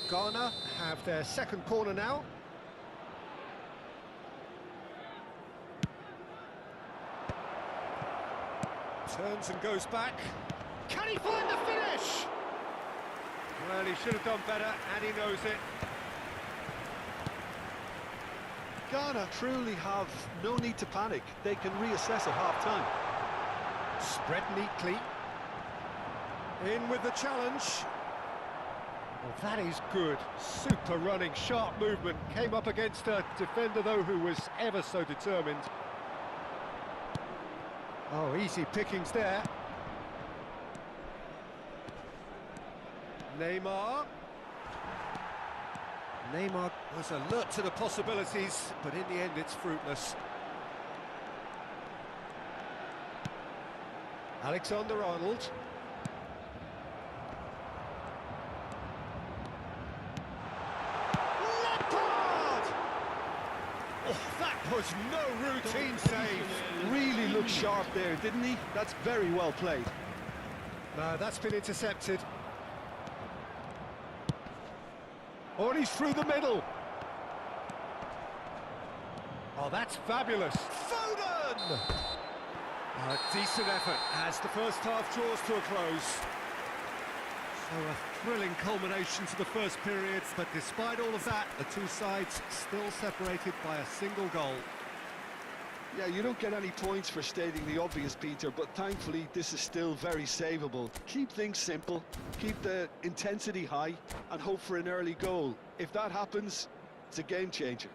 Ghana have their second corner now. Turns and goes back. Can he find the finish? Well, he should have done better, and he knows it. Ghana truly have no need to panic. They can reassess at half-time. Spread neatly. In with the challenge. Well, that is good. Super running, sharp movement. Came up against a defender, though, who was ever so determined. Oh, easy pickings there. Neymar. Neymar was alert to the possibilities, but in the end it's fruitless. Alexander-Arnold. Oh, that was no routine save. Really looked sharp there, didn't he? That's very well played. No, that's been intercepted. Oh, and he's through the middle. Oh, that's fabulous. Foden! A decent effort as the first half draws to a close. So a thrilling culmination to the first period, but despite all of that, the two sides still separated by a single goal. Yeah, you don't get any points for stating the obvious, Peter, but thankfully this is still very savable. Keep things simple, keep the intensity high, and hope for an early goal. If that happens, it's a game changer.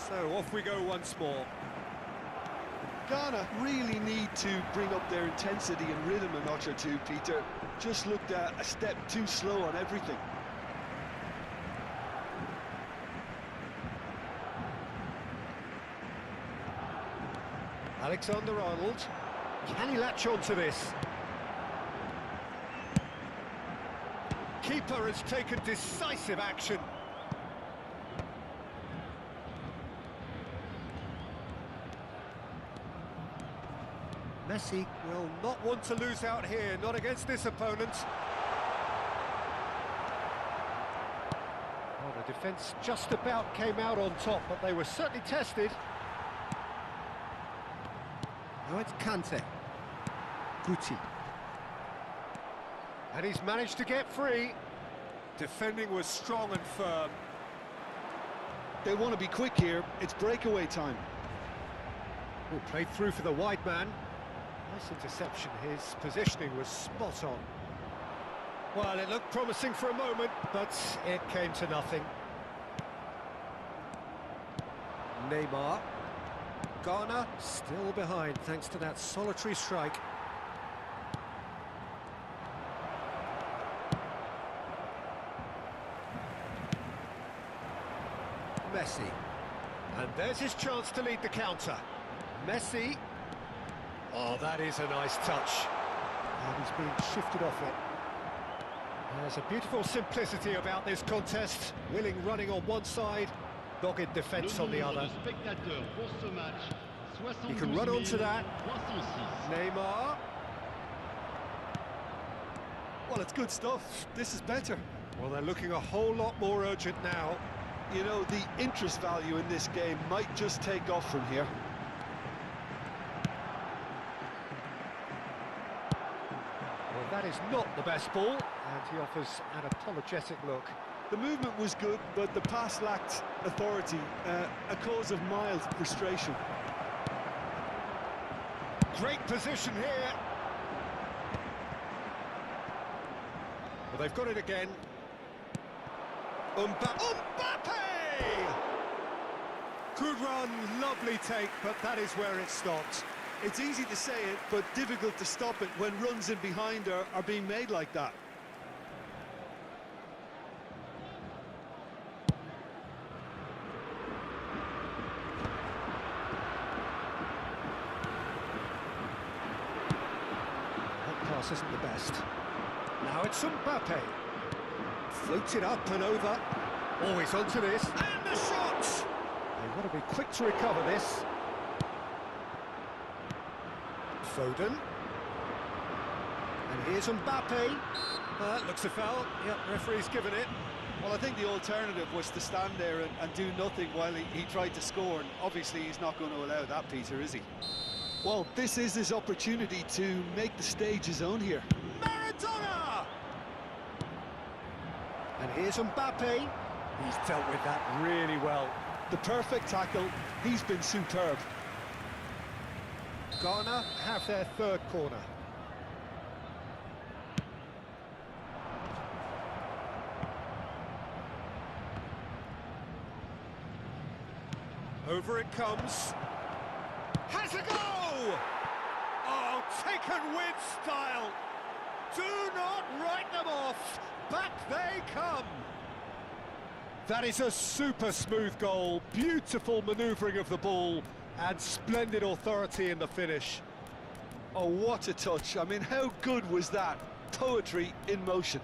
So off we go once more. Ghana really need to bring up their intensity and rhythm a notch or two, Peter. Just looked a step too slow on everything. Alexander-Arnold. Can he latch on to this? Keeper has taken decisive action. Messi will not want to lose out here, not against this opponent. Well, the defence just about came out on top, but they were certainly tested. Now it's Kante. Guti. And he's managed to get free. Defending was strong and firm. They want to be quick here. It's breakaway time. Oh, played through for the wide man. Nice interception. His positioning was spot on. Well, it looked promising for a moment, but it came to nothing. Neymar. Ghana still behind thanks to that solitary strike. Messi. And there's his chance to lead the counter. Messi. Oh, that is a nice touch. And he's being shifted off it. There's a beautiful simplicity about this contest. Willing running on one side, dogged defence on the other. Spectateurs pour ce match, He can run onto that. Neymar. Well, it's good stuff. This is better. Well, they're looking a whole lot more urgent now. You know, the interest value in this game might just take off from here. Well, that is not the best ball, and he offers an apologetic look. The movement was good, but the pass lacked authority, a cause of mild frustration. Great position here. Well, they've got it again. Mbappe! Good run, lovely take, but that is where it stopped. It's easy to say it, but difficult to stop it when runs in behind are being made like that. That pass isn't the best. Now it's Mbappe. Floats it up and over. Always onto this. And the shot! They've got to be quick to recover this. Foden. And here's Mbappe. That looks a foul. Yep, referee's given it. Well, I think the alternative was to stand there and do nothing while he tried to score, and obviously he's not going to allow that, Peter, is he? Well, this is his opportunity to make the stage his own here. Maradona! And here's Mbappe. He's dealt with that really well. The perfect tackle. He's been superb. Ghana have their third corner. Over it comes. Has a go! Oh, taken with style. Do not write them off. Back they come. That is a super smooth goal. Beautiful manoeuvring of the ball and splendid authority in the finish. Oh, what a touch. I mean, how good was that? Poetry in motion.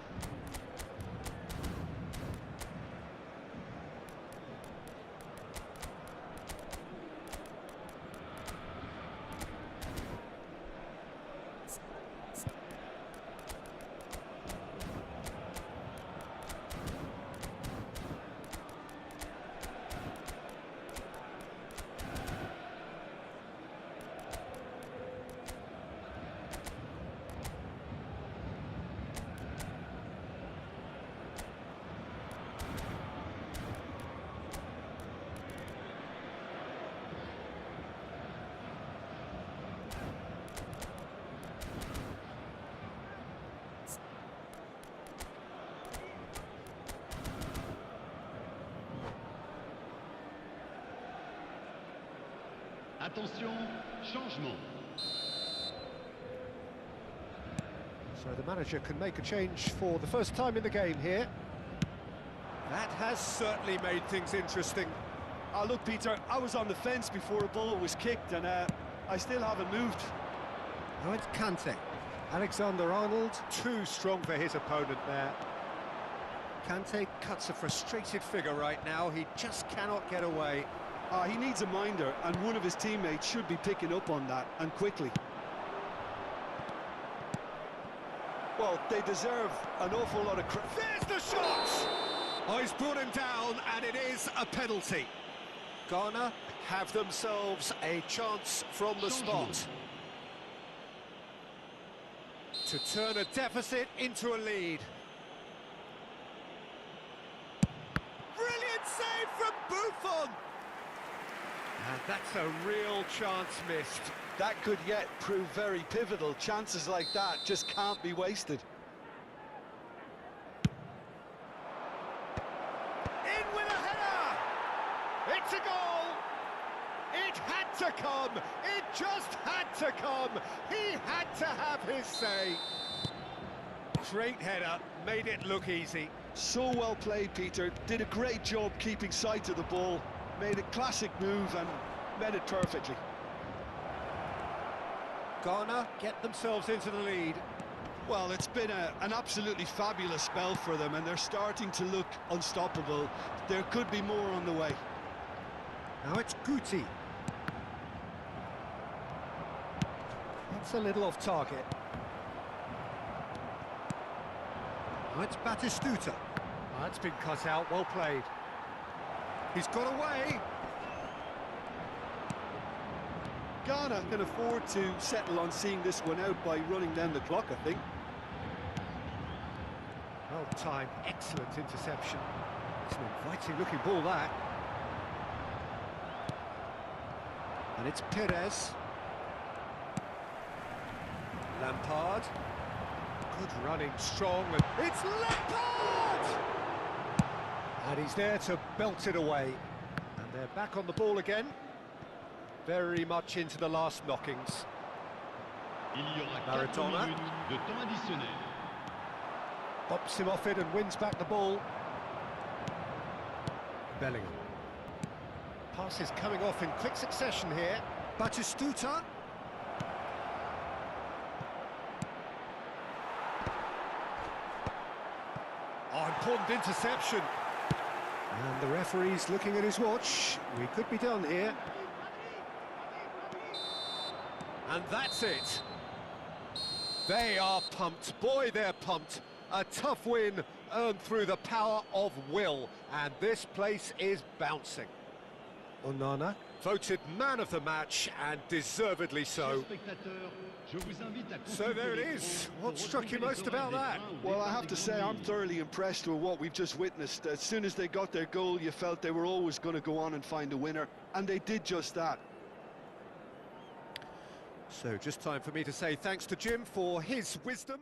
Attention, changement. So the manager can make a change for the first time in the game here. That has certainly made things interesting. Oh, look, Peter, I was on the fence before a ball was kicked, and I still haven't moved. Now it's Kante. Alexander-Arnold, too strong for his opponent there. Kante cuts a frustrated figure right now. He just cannot get away. He needs a minder, and one of his teammates should be picking up on that, and quickly. Well, they deserve an awful lot of credit. There's the shot! Oh, he's brought him down, and it is a penalty. Ghana have themselves a chance from the spot to turn a deficit into a lead. Brilliant save from Buffon! And that's a real chance missed. That could yet prove very pivotal. Chances like that just can't be wasted. In with a header! It's a goal! It had to come! It just had to come! He had to have his say. Great header, made it look easy. So well played, Peter. Did a great job keeping sight of the ball. Made a classic move and met it perfectly. Ghana get themselves into the lead. Well, it's been an absolutely fabulous spell for them, and they're starting to look unstoppable. There could be more on the way. Now it's Guti. That's a little off target. Oh, it's Batistuta. Oh, that's been cut out, well played. He's got away. Ghana can afford to settle on seeing this one out by running down the clock, I think. Well timed, excellent interception. It's an inviting looking ball, that. And it's Perez. Lampard. Good running, strong. It's Lampard! And he's there to belt it away. And they're back on the ball again. Very much into the last knockings. Il y aura 4 Maradona. minutes de temps additionnel. Bops him off it and wins back the ball. Bellingham. Passes coming off in quick succession here. Batistuta. Oh, important interception. And the referee's looking at his watch. We could be done here. And that's it. They are pumped. Boy, they're pumped. A tough win earned through the power of will. And this place is bouncing. Onana voted man of the match, and deservedly so. So there it is. What struck you most about that? Well, I have to say I'm thoroughly impressed with what we've just witnessed. As soon as they got their goal, you felt they were always going to go on and find a winner, and they did just that. So just time for me to say thanks to Jim for his wisdom.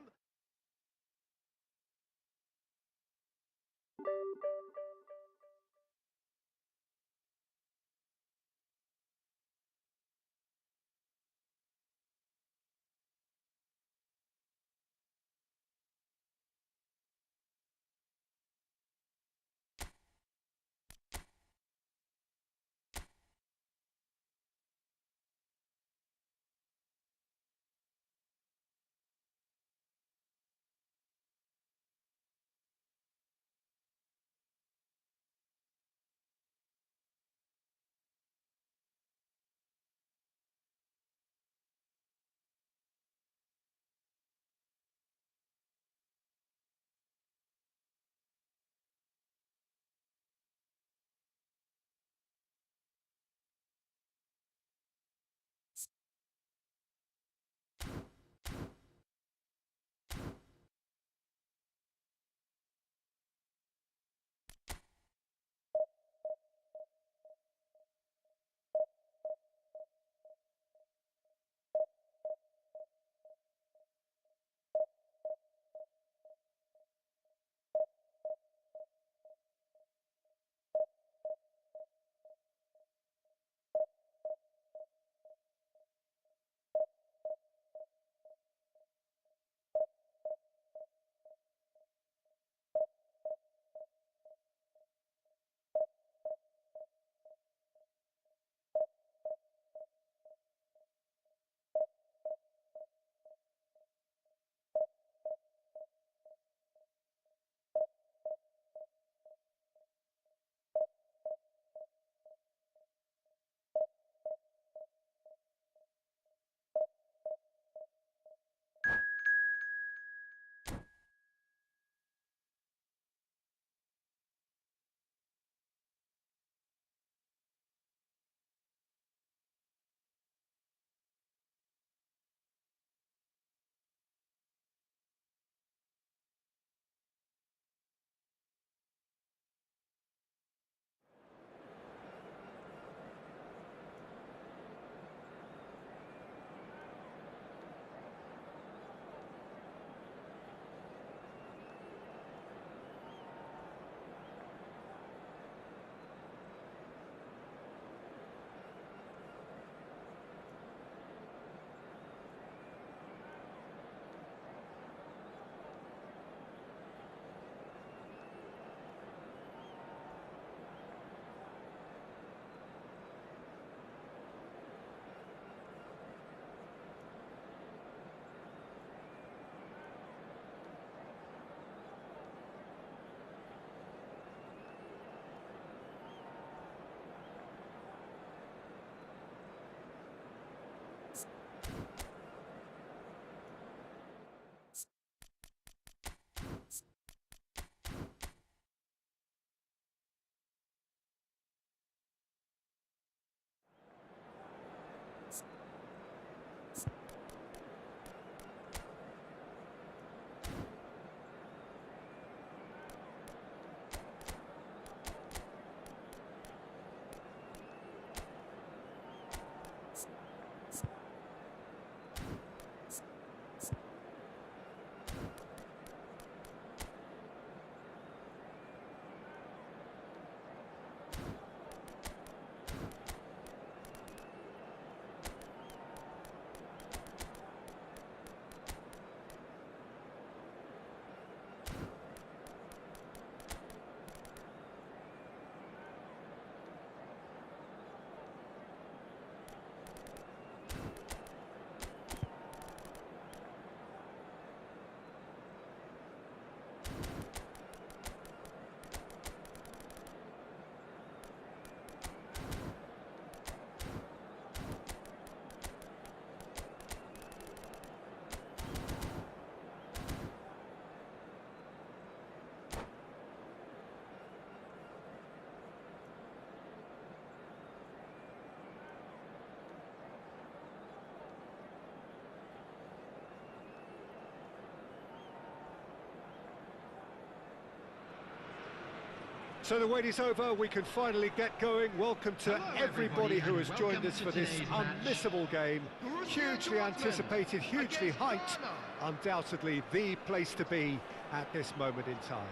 So the wait is over, we can finally get going. Welcome to everybody who has joined us for this unmissable game. Hugely anticipated, hugely hyped. Undoubtedly the place to be at this moment in time.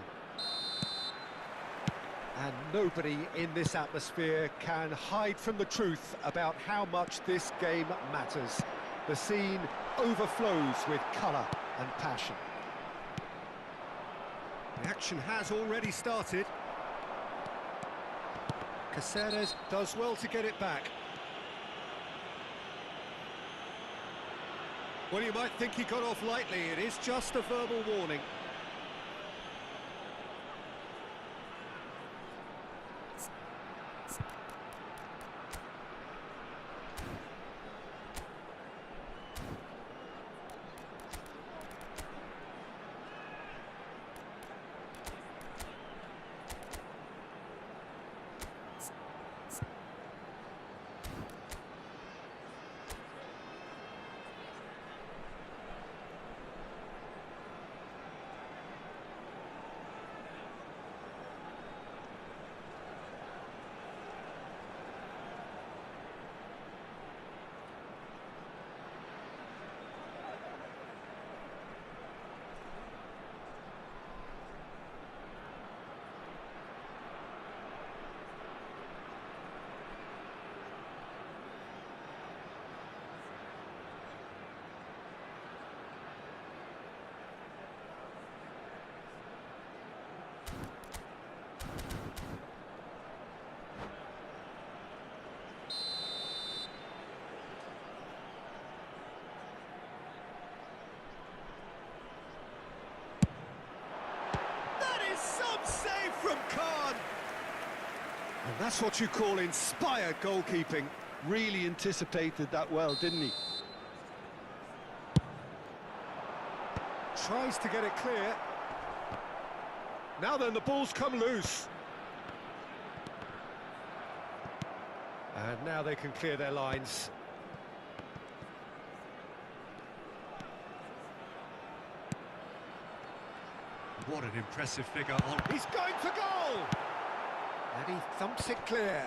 And nobody in this atmosphere can hide from the truth about how much this game matters. The scene overflows with colour and passion. The action has already started. Caceres does well to get it back. Well, you might think he got off lightly. It is just a verbal warning. Save from Khan. And that's what you call inspired goalkeeping. Really anticipated that well, didn't he? Tries to get it clear. Now then, the ball's come loose. And now they can clear their lines. What an impressive figure on. He's going for goal! And he thumps it clear.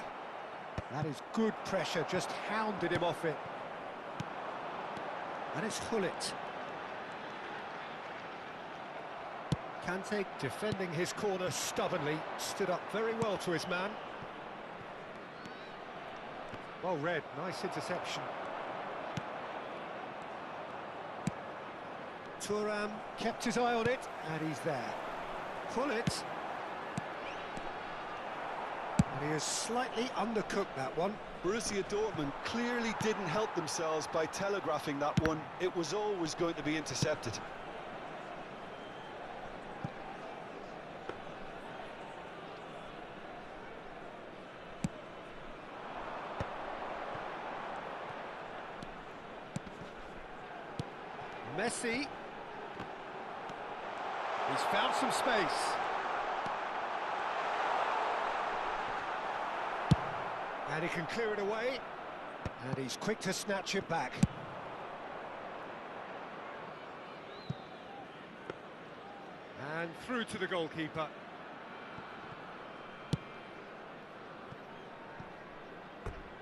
That is good pressure, just hounded him off it. And it's Hullet. Kante defending his corner stubbornly, stood up very well to his man. Well read, nice interception. Thuram kept his eye on it, and he's there. Hullet. And he has slightly undercooked that one. Borussia Dortmund clearly didn't help themselves by telegraphing that one. It was always going to be intercepted. Messi. He's found some space. And he can clear it away. And he's quick to snatch it back. And through to the goalkeeper.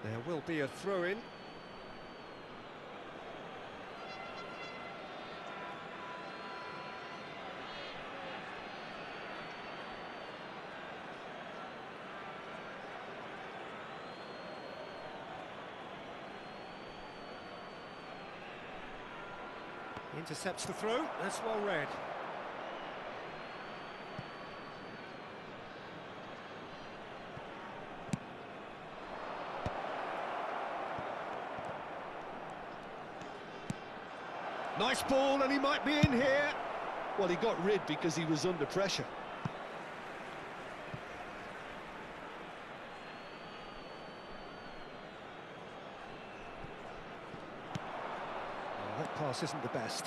There will be a throw-in. Intercepts the throw, that's well read. Nice ball, and he might be in here. Well, he got rid because he was under pressure. That pass isn't the best.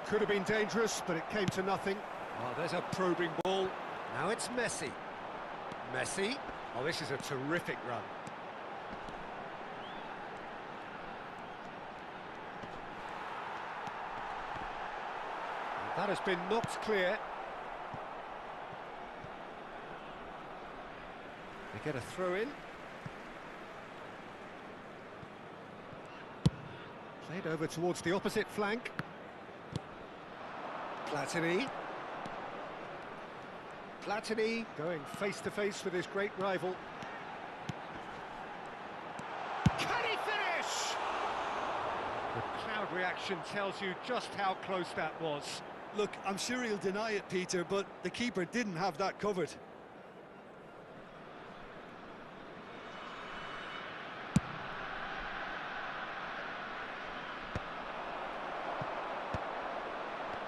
Could have been dangerous, but it came to nothing. Oh, there's a probing ball. Now it's Messi. Messi. Oh, this is a terrific run. That has been knocked clear. get a throw in. Played over towards the opposite flank. Platini. Platini going face to face with his great rival. Can he finish? The crowd reaction tells you just how close that was. Look, I'm sure he'll deny it, Peter, but the keeper didn't have that covered.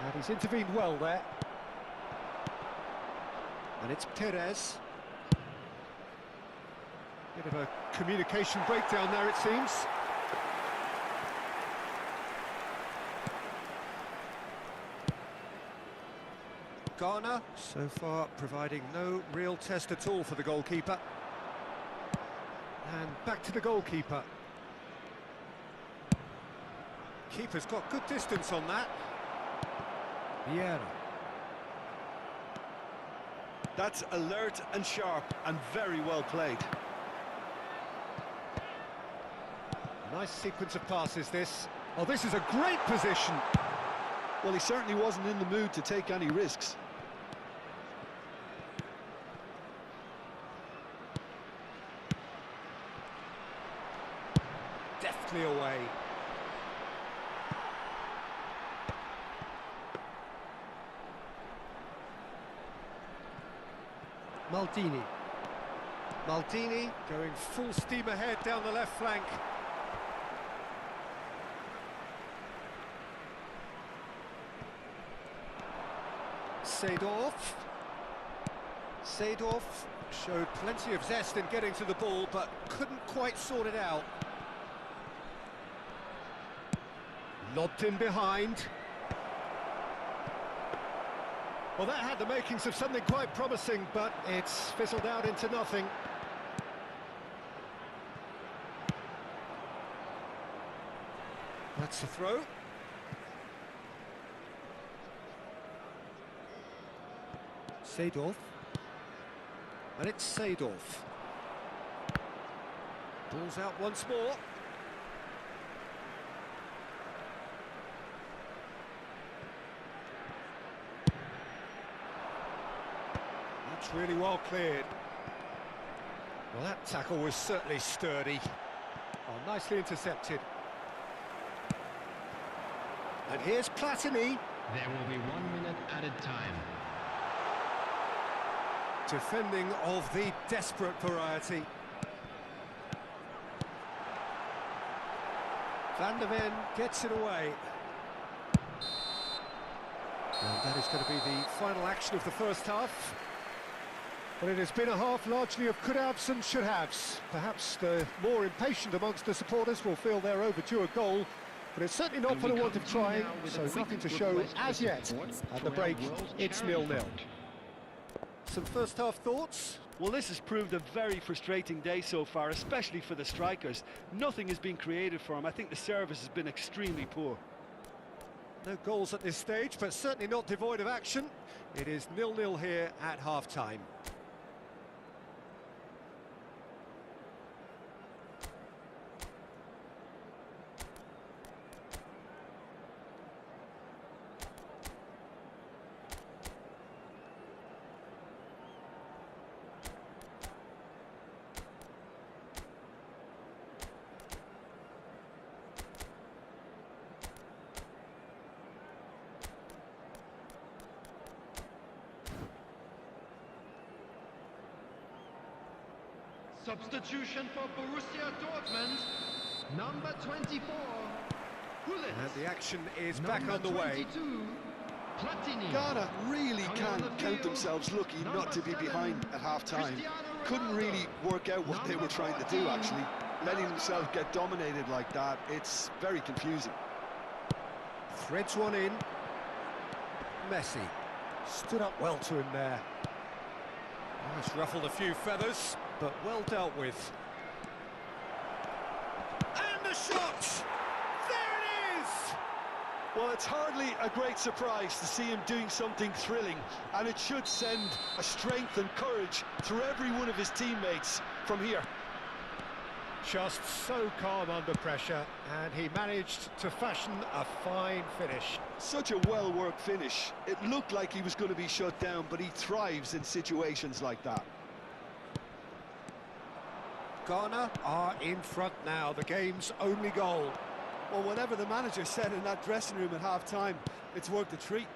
And he's intervened well there. And it's Perez. Bit of a communication breakdown there, it seems. Garner, so far, providing no real test at all for the goalkeeper. And back to the goalkeeper. Keeper's got good distance on that. Vieira. That's alert and sharp and very well played. Nice sequence of passes, this. Oh, this is a great position. Well, he certainly wasn't in the mood to take any risks. Deftly away. Maldini. Maldini going full steam ahead down the left flank. Seedorf. Seedorf showed plenty of zest in getting to the ball, but couldn't quite sort it out. Lobbed in behind. Well, that had the makings of something quite promising, but it's fizzled out into nothing. That's the throw. Seedorf. And it's Seedorf. Ball's out once more. That's really well cleared. Well, that tackle was certainly sturdy. Oh, nicely intercepted. And here's Platini. There will be 1 minute added time. Defending of the desperate variety. Van der Ven gets it away. And that is going to be the final action of the first half. But it has been a half largely of could-haves and should-haves. Perhaps the more impatient amongst the supporters will feel they're overdue a goal, but it's certainly not for the want of trying, so nothing to show as yet. At the break, it's 0-0. Some first-half thoughts? Well, this has proved a very frustrating day so far, especially for the strikers. Nothing has been created for them. I think the service has been extremely poor. No goals at this stage, but certainly not devoid of action. It is 0-0 here at half-time. Substitution for Borussia Dortmund, number 24, Hullet. And the action is Number back on the way. 22, Platini. Ghana really Coming on can't the count field, themselves lucky not number to be 7, behind at half-time. Cristiano Couldn't Ronaldo. really work out what they were trying to do, Number actually. 14, Letting themselves get dominated like that, it's very confusing. Threads one in. Messi stood up well to him there. Oh, it's ruffled a few feathers, but well dealt with. And the shot! There it is! Well, it's hardly a great surprise to see him doing something thrilling, and it should send a strength and courage through every one of his teammates from here. Just so calm under pressure, and he managed to fashion a fine finish. Such a well-worked finish. It looked like he was going to be shut down, but he thrives in situations like that. Ghana are in front now, the game's only goal. Well, whatever the manager said in that dressing room at half-time, it's worked a treat.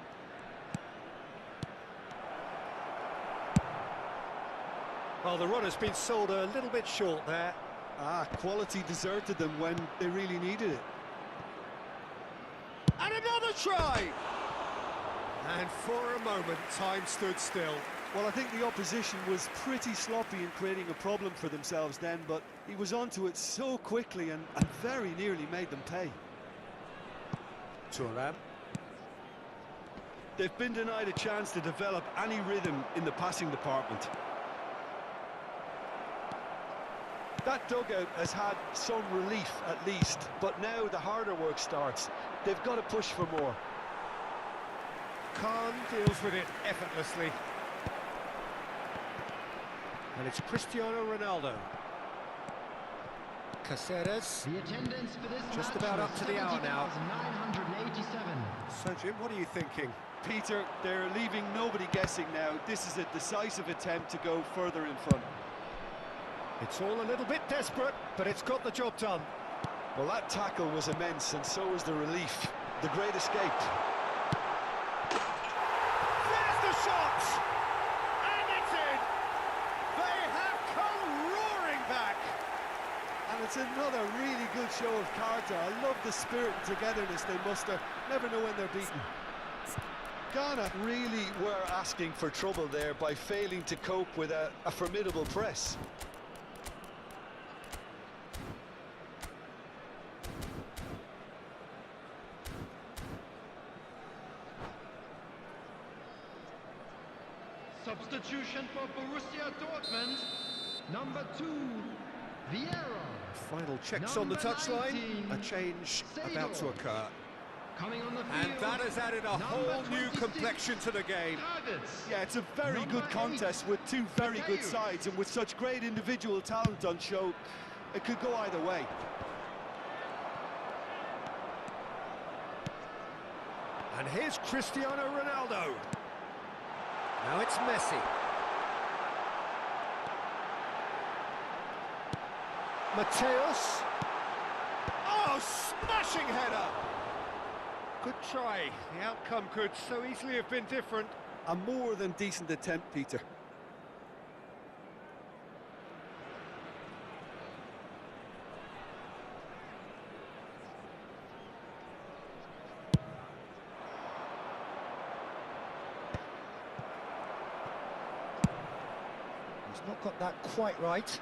Well, the run has been sold a little bit short there. Quality deserted them when they really needed it. And another try! And for a moment, time stood still. Well, I think the opposition was pretty sloppy in creating a problem for themselves then, but he was onto it so quickly and very nearly made them pay. Thuram. They've been denied a chance to develop any rhythm in the passing department. That dugout has had some relief at least, but now the harder work starts. They've got to push for more. Khan deals with it effortlessly. And it's Cristiano Ronaldo. Caceres. The attendance for this Just match about was up to the hour now. 70,987. So, Jim, what are you thinking? Peter, they're leaving nobody guessing now. This is a decisive attempt to go further in front. It's all a little bit desperate, but it's got the job done. Well, that tackle was immense, and so was the relief. The great escape. There's the shot! And it's in! They have come roaring back! And it's another really good show of character. I love the spirit and togetherness they muster. Never know when they're beaten. Ghana really were asking for trouble there by failing to cope with a formidable press. Substitution for Borussia Dortmund, number 2, Vieira. Final checks on the Number touchline. 19, A change about to occur. Coming on the field, And that has added a whole new 26, complexion to the game. Havertz. Yeah, it's a very Number good contest 8, with two very good Matthäus. sides, and with such great individual talent on show, it could go either way. And here's Cristiano Ronaldo. Now it's Messi. Matthäus. Oh, smashing header! Good try. The outcome could so easily have been different. A more than decent attempt, Peter. He's not got that quite right.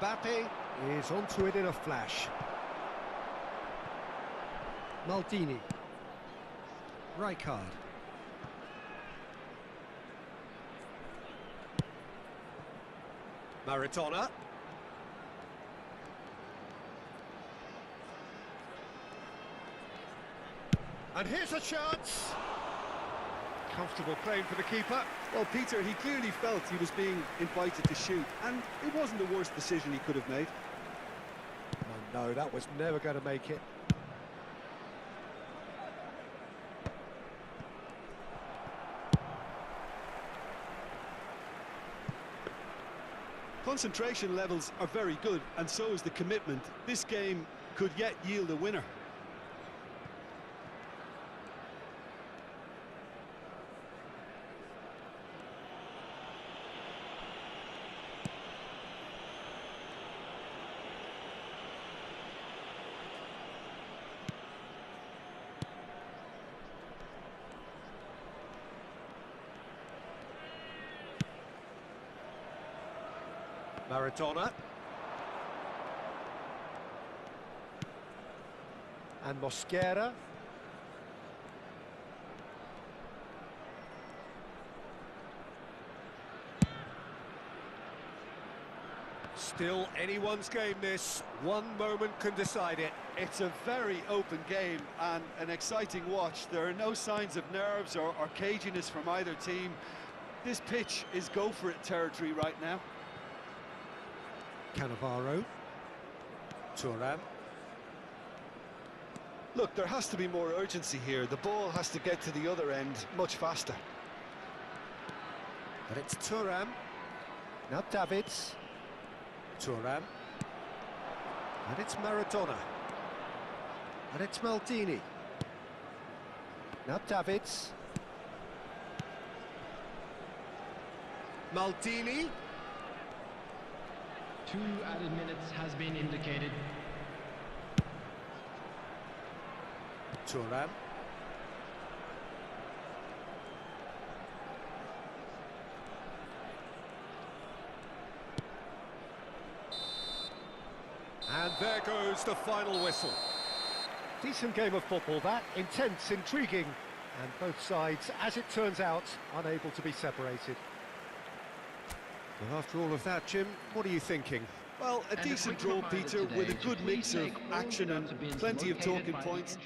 Mbappe is onto it in a flash. Maldini. Rijkaard. Maradona. And here's a chance. Comfortable claim for the keeper. Well, Peter, he clearly felt he was being invited to shoot, and it wasn't the worst decision he could have made. Oh, no, that was never going to make it. Concentration levels are very good, and so is the commitment. This game could yet yield a winner. Maradona. And Mosquera. Still anyone's game this. One moment can decide it. It's a very open game and an exciting watch. There are no signs of nerves or caginess from either team. This pitch is go-for-it territory right now. Cannavaro. Thuram. Look, there has to be more urgency here. The ball has to get to the other end much faster. And it's Thuram. Now Davids. Thuram. And it's Maradona. And it's Maldini. Now Davids. Maldini. 2 added minutes has been indicated. Thuram. And there goes the final whistle. Decent game of football that, intense, intriguing, and both sides, as it turns out, unable to be separated. Well, after all of that, Jim, what are you thinking? Well, a decent draw, Peter, with a good mix of action and plenty of talking points.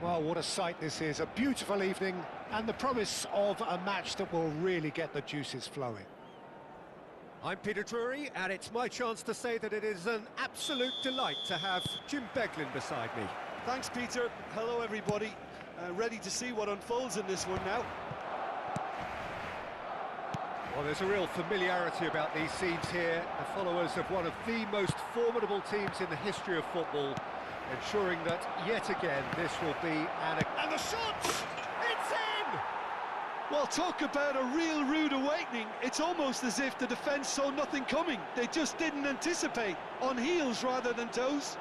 Well, what a sight this is, a beautiful evening, and the promise of a match that will really get the juices flowing. I'm Peter Drury, and it's my chance to say that it is an absolute delight to have Jim Beglin beside me. Thanks, Peter. Hello, everybody. Ready to see what unfolds in this one now. Well, there's a real familiarity about these scenes here. The followers of one of the most formidable teams in the history of football, ensuring that, yet again, this will be an... And the shot! It's in! Well, talk about a real rude awakening. It's almost as if the defence saw nothing coming. They just didn't anticipate, on heels rather than toes.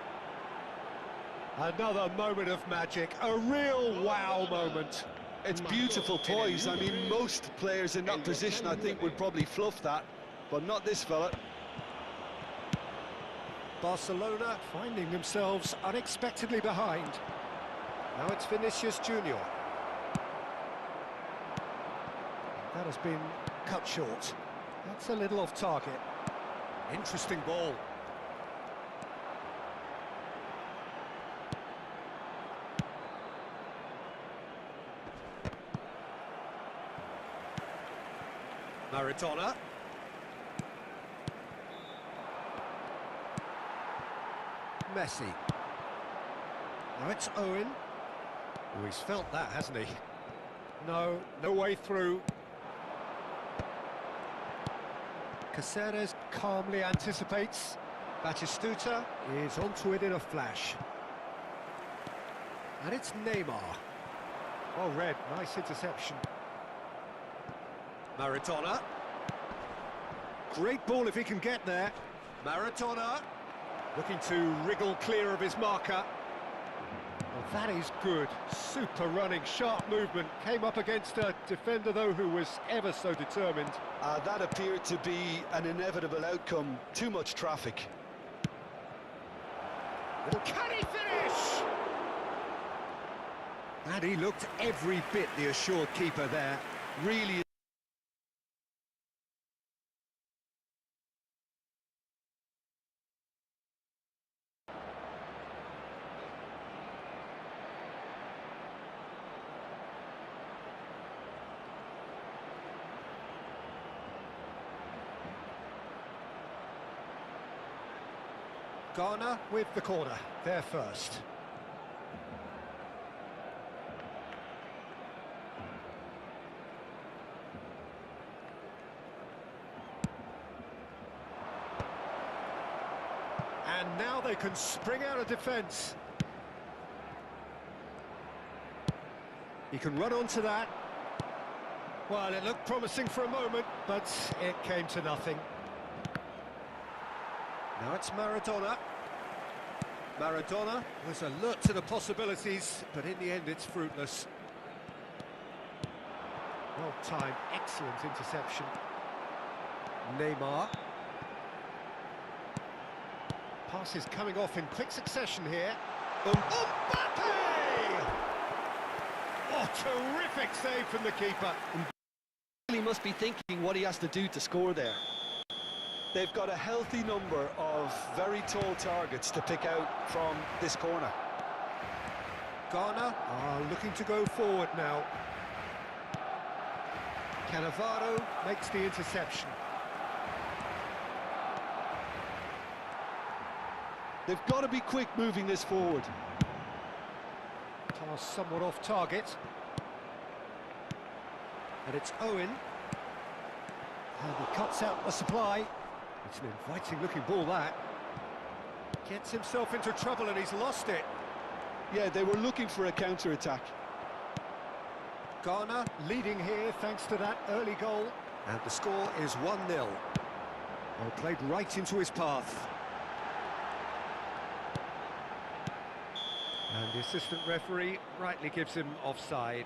Another moment of magic, a real wow moment. It's beautiful poise. I mean, most players in that position, I think, would probably fluff that, but not this fella. Barcelona finding themselves unexpectedly behind. Now it's Vinicius Junior. That has been cut short. That's a little off target. Interesting ball. Maradona. Messi. Now it's Owen. Oh, he's felt that, hasn't he? No way through. Caceres calmly anticipates. Batistuta is onto it in a flash. And it's Neymar. Well read, nice interception. Maradona. Great ball if he can get there. Maradona. Looking to wriggle clear of his marker. Well, that is good. Super running, sharp movement. Came up against a defender, though, who was ever so determined. That appeared to be an inevitable outcome. Too much traffic. Well, can he finish? And he looked every bit the assured keeper there. Really. Ghana with the corner, there first. And now they can spring out of defence. He can run onto that. Well, it looked promising for a moment, but it came to nothing. Now it's Maradona. Maradona was alert to the possibilities, but in the end it's fruitless. Well timed, excellent interception. Neymar. Passes coming off in quick succession here. Mbappe! Oh, terrific save from the keeper. He must be thinking what he has to do to score there. They've got a healthy number of very tall targets to pick out from this corner. Ghana are looking to go forward now. Cannavaro makes the interception. They've got to be quick moving this forward. Pass somewhat off target. And it's Owen. And he cuts out the supply. It's an inviting looking ball, that. Gets himself into trouble and he's lost it. Yeah, they were looking for a counter-attack. Ghana leading here thanks to that early goal. And the score is 1-0. Well, played right into his path. And the assistant referee rightly gives him offside.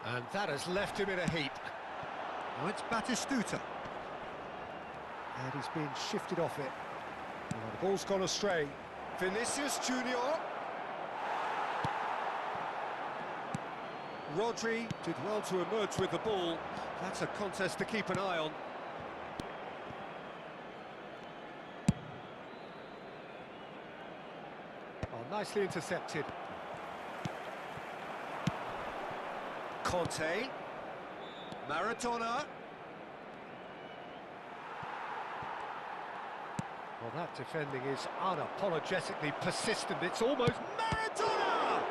And that has left him in a heap. Now it's Batistuta. And he's been shifted off it. Well, the ball's gone astray. Vinicius Junior. Rodri did well to emerge with the ball. That's a contest to keep an eye on. Oh, nicely intercepted. Conte. Maradona. Well, that defending is unapologetically persistent. It's almost Maradona!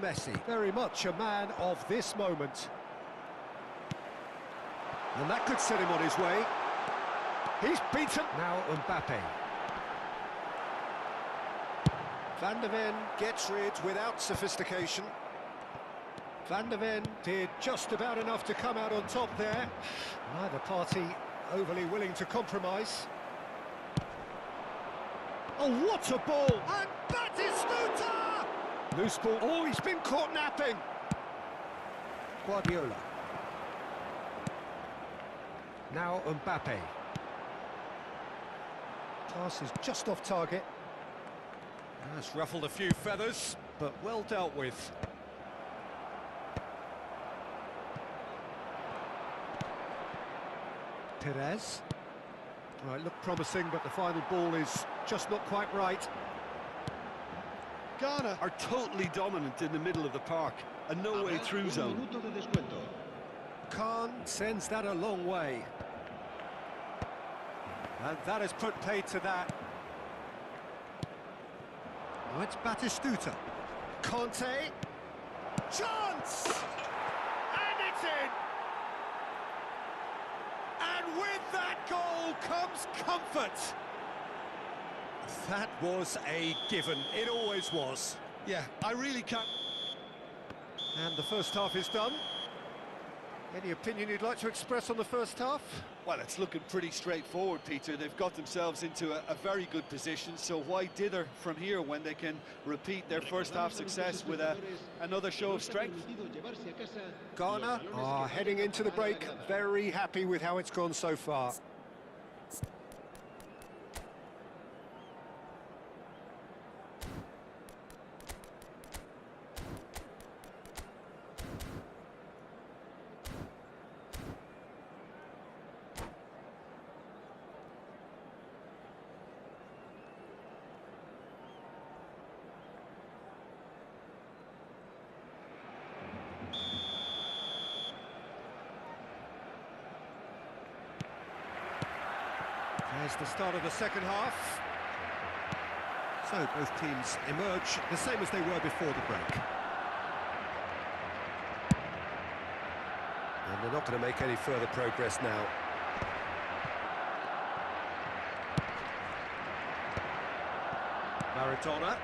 Messi, very much a man of this moment. And that could set him on his way. He's beaten. now Mbappe. Van der Ven gets rid without sophistication. Van der Ven did just about enough to come out on top there. Neither party overly willing to compromise. Oh, what a ball! And Batistuta! Loose ball. Oh, he's been caught napping. Guardiola. Now Mbappe. Pass is just off target. That's ruffled a few feathers, but well dealt with. Perez. Right, looked promising, but the final ball is just not quite right. Ghana are totally dominant in the middle of the park, a no-way through zone. Khan sends that a long way. And that has put paid to that. Now it's Batistuta. Conte. Chance! And it's in! And with that goal comes comfort. That was a given. It always was. Yeah, I really can't... And the first half is done. Any opinion you'd like to express on the first half? Well, it's looking pretty straightforward, Peter. They've got themselves into a very good position, so why dither from here when they can repeat their first half success with another show of strength? Ghana are heading into the break, very happy with how it's gone so far. There's the start of the second half. So both teams emerge the same as they were before the break. And they're not going to make any further progress now. Maradona.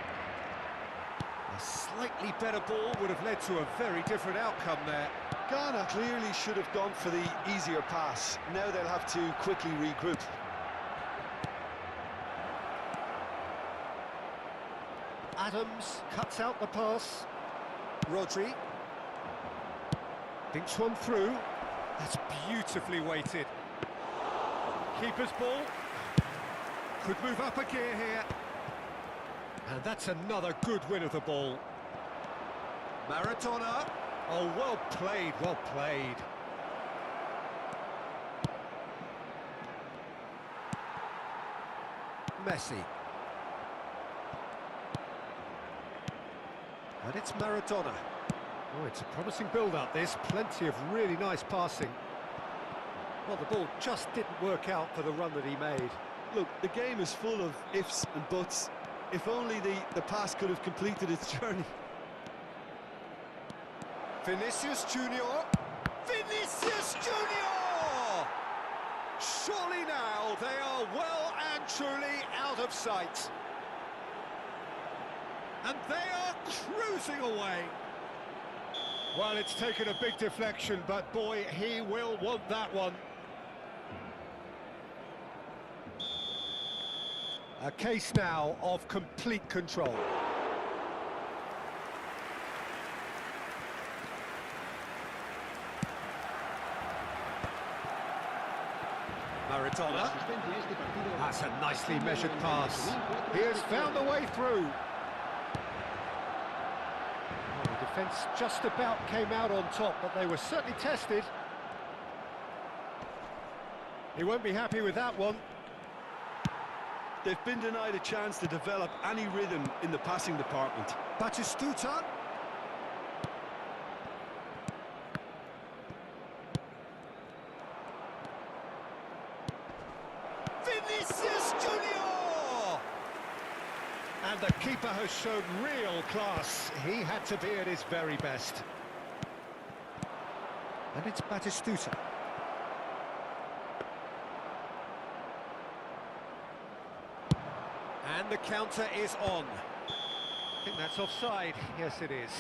A slightly better ball would have led to a very different outcome there. Ghana clearly should have gone for the easier pass. Now they'll have to quickly regroup. Adams cuts out the pass. Rodri thinks one through. That's beautifully weighted. Keeper's ball. Could move up a gear here. And that's another good win of the ball. Maradona. Oh, well played, well played. Messi. And it's Maradona. Oh, it's a promising build-up, this. Plenty of really nice passing. Well, the ball just didn't work out for the run that he made. Look, the game is full of ifs and buts. If only the pass could have completed its journey. Vinicius Junior. Vinicius Junior! Surely now they are well and truly out of sight. And they are cruising away. Well, it's taken a big deflection, but boy, he will want that one. A case now of complete control. Maradona. That's a nicely measured pass. He has found a way through. Well, the defence just about came out on top, but they were certainly tested. He won't be happy with that one. They've been denied a chance to develop any rhythm in the passing department. Batistuta. Vinicius Junior! And the keeper has shown real class. He had to be at his very best. And it's Batistuta. And the counter is on. I think that's offside. Yes, it is.